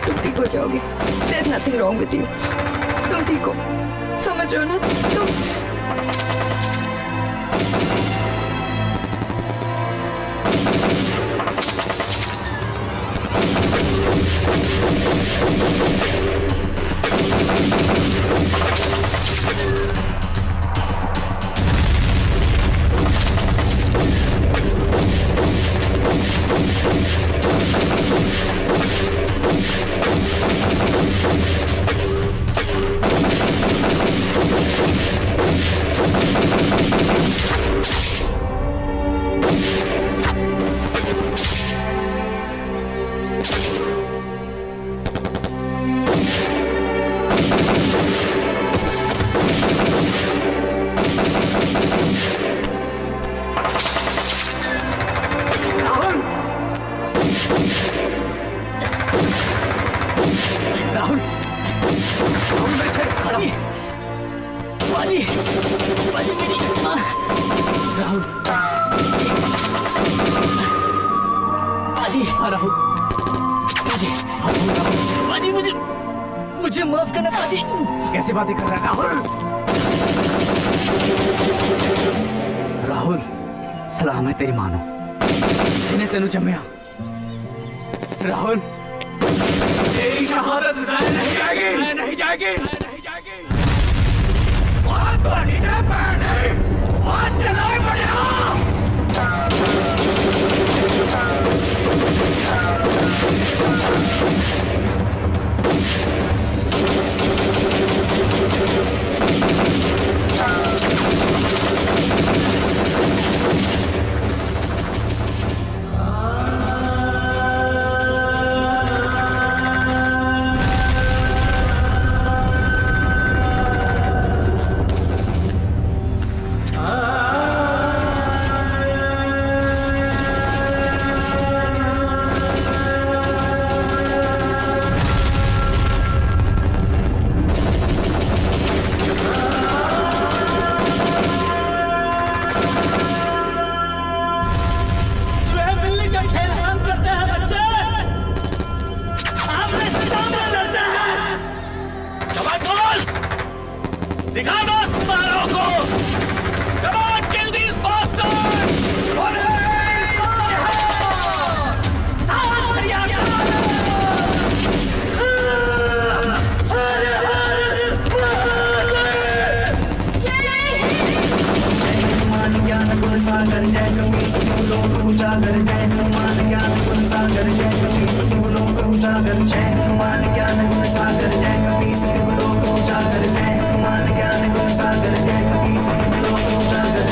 तुम ठीक हो जाओगे। There's nothing wrong with you. तुम ठीक हो, समझ रहे हो ना? तुम मुझे माफ करना पाजी। कैसी बातें कर रहा है राहुल? राहुल, सलाम है तेरी मानो जिन्हें तेनू जम्मिया। राहुल, तेरी शहादत ज़ाहिर नहीं जाएगी, नहीं जाएगी। बहुत बड़ी है पैर, बहुत चलाए बढ़िया।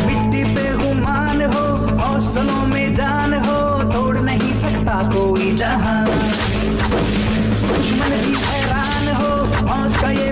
मिट्टी पे गुमान हो, हौसलों में जान हो, तोड़ नहीं सकता कोई जहां। दुश्मन भी हैरान हो, मौत का ये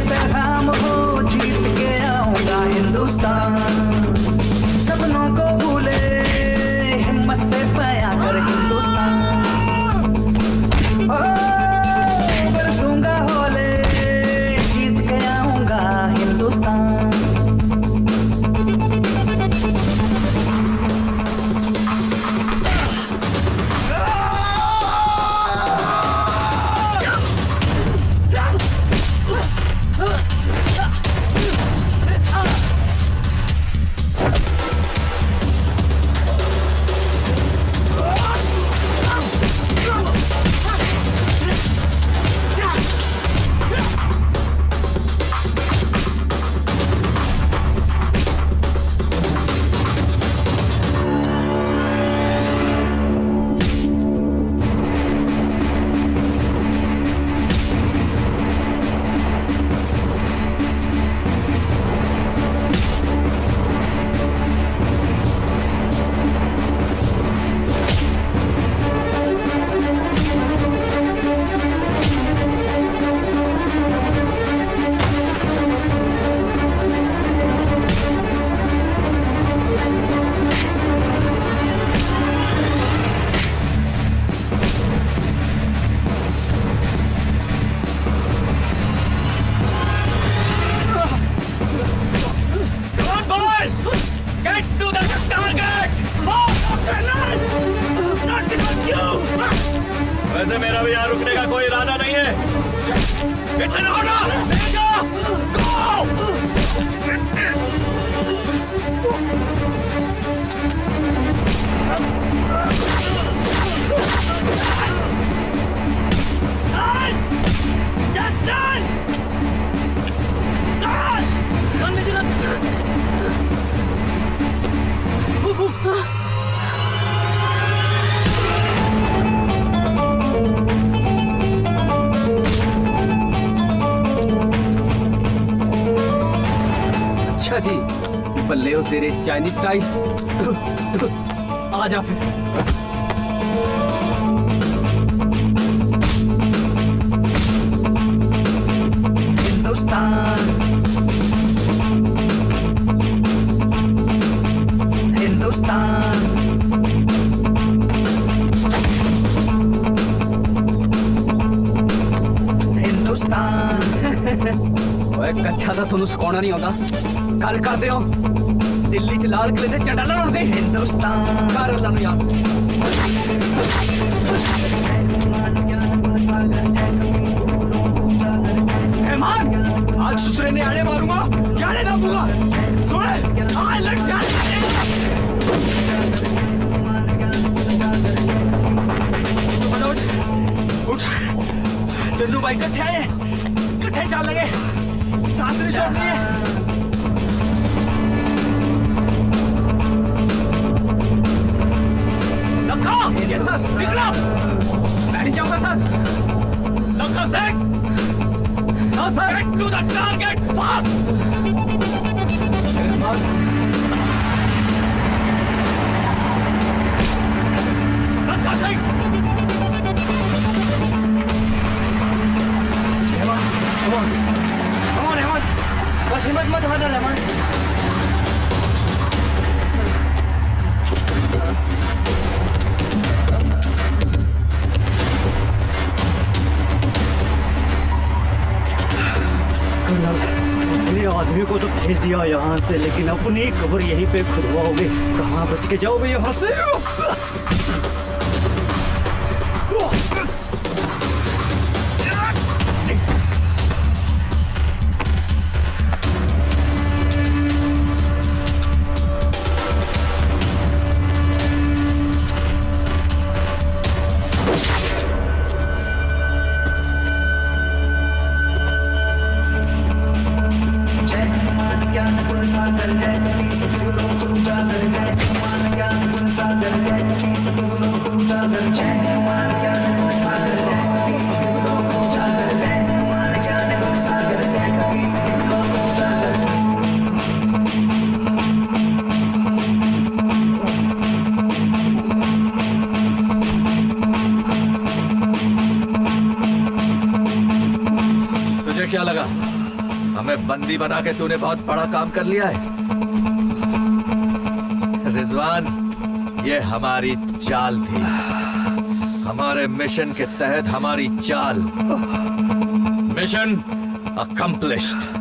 रुकने का कोई इरादा नहीं है। It's an order! Go! Just run! अच्छा जी, बल्ले हो तेरे चाइनीज स्टाइल। आ जा फिर। हिंदुस्तान हिंदुस्तान हिंदुस्तान। ओए कच्छा दा तुहानू सकाउणा नहीं आउंदा। गल करदे हो दिल्ली च लाल किले ते झंडा लाउण दे। हिंदुस्तान कर ला यार। मेहमान, आज ससुरे ने आड़े मारूंगा, यारे ना दूंगा। सुन, आज लग जा। मनोज, उठ। दन्नू भाई कट्ठे आए, कट्ठे चल लगे। सांस नहीं छोड़नी है। लखा, ये सर, निकलो। मैं नहीं जाऊंगा सर। लखा Singh, no sir, get to the target fast. लखा सिंह, come on, बस हिम्मत मत हारना रहमान। अपने आदमी को तो भेज दिया यहाँ से, लेकिन अपनी कब्र यहीं पे खुदवाओगे। कहाँ बच के जाओगे यहाँ से? तुझे क्या लगा हमें बंदी बना के तूने बहुत बड़ा काम कर लिया है? रिजवान, ये हमारी चाल थी, हमारे मिशन के तहत हमारी चाल। Mission accomplished.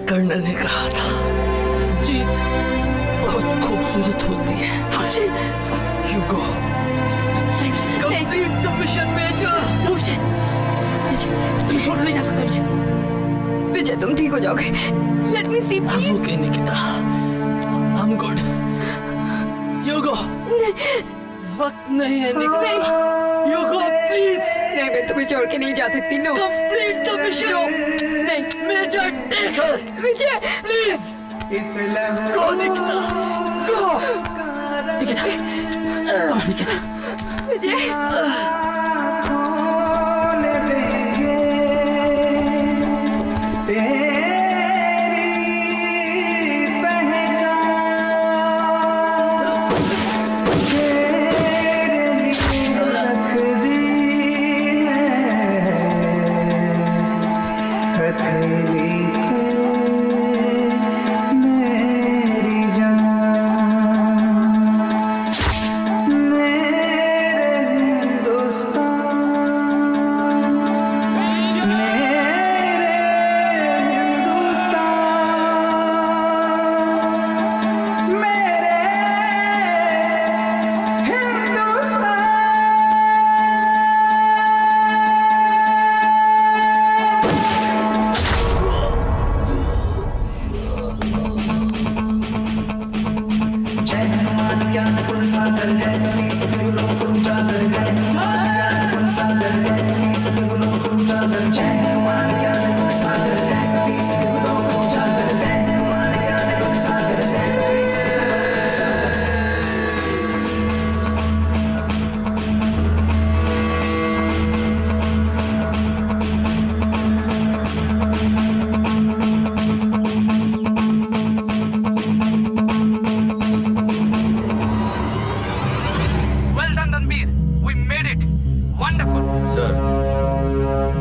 कर्नल ने कहा था जीत बहुत खूबसूरत होती है। You go. Complete the mission, Major. तुम छोड़ नहीं जा सकते विजय। विजय तुम ठीक हो जाओगे। Let me see, please. Okay, Nikita. I'm good. You go. वक्त नहीं है निकिता। You go, please. नहीं, मैं तुम्हें छोड़ के नहीं जा सकती। No. Complete the mission. No. नहीं। Major, take her. Vijay, please. Go, Nikita. Go. Nikita. Come on, Nikita. विजय।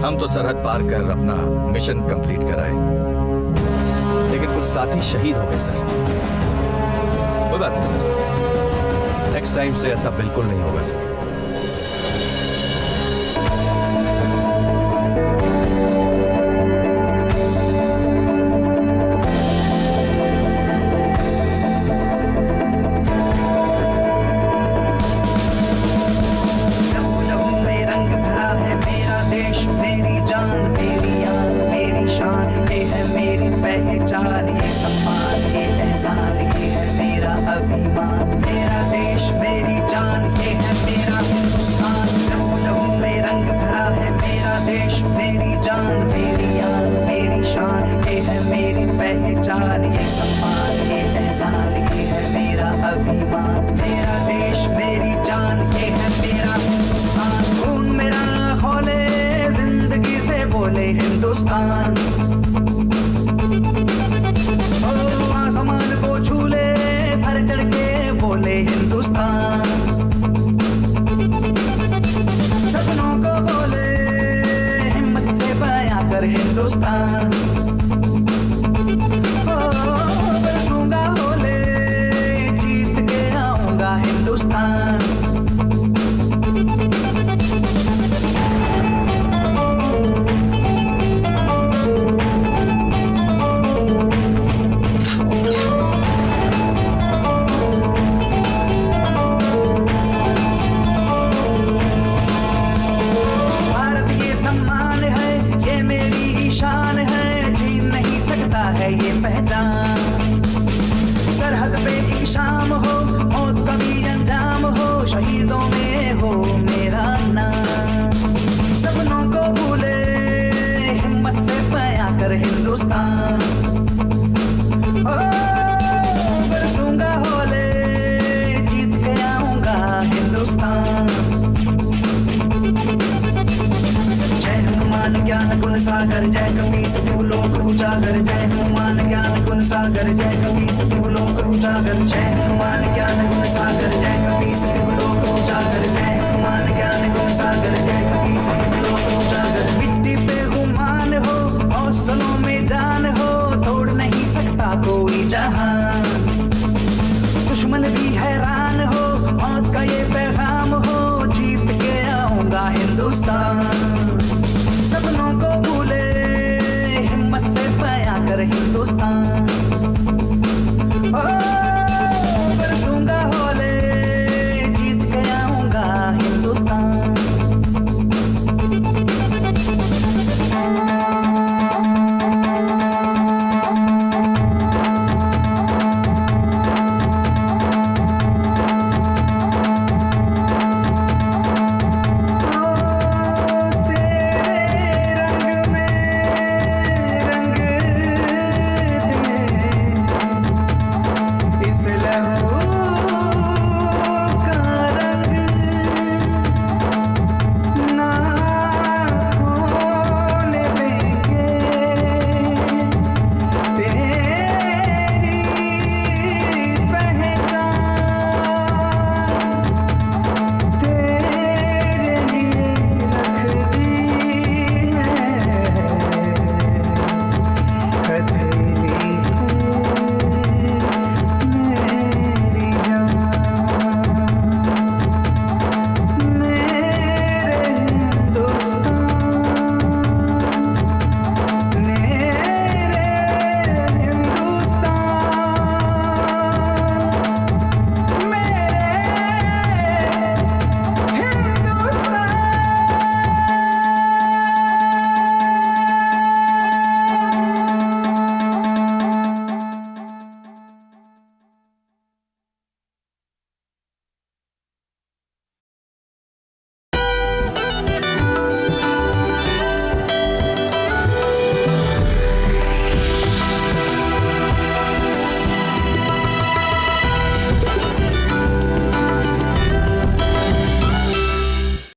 हम तो सरहद पार कर अपना मिशन कंप्लीट कराए, लेकिन कुछ साथी शहीद हो गए सर। कोई बात नहीं सर, नेक्स्ट टाइम से ऐसा बिल्कुल नहीं होगा सर। हिंदुस्तान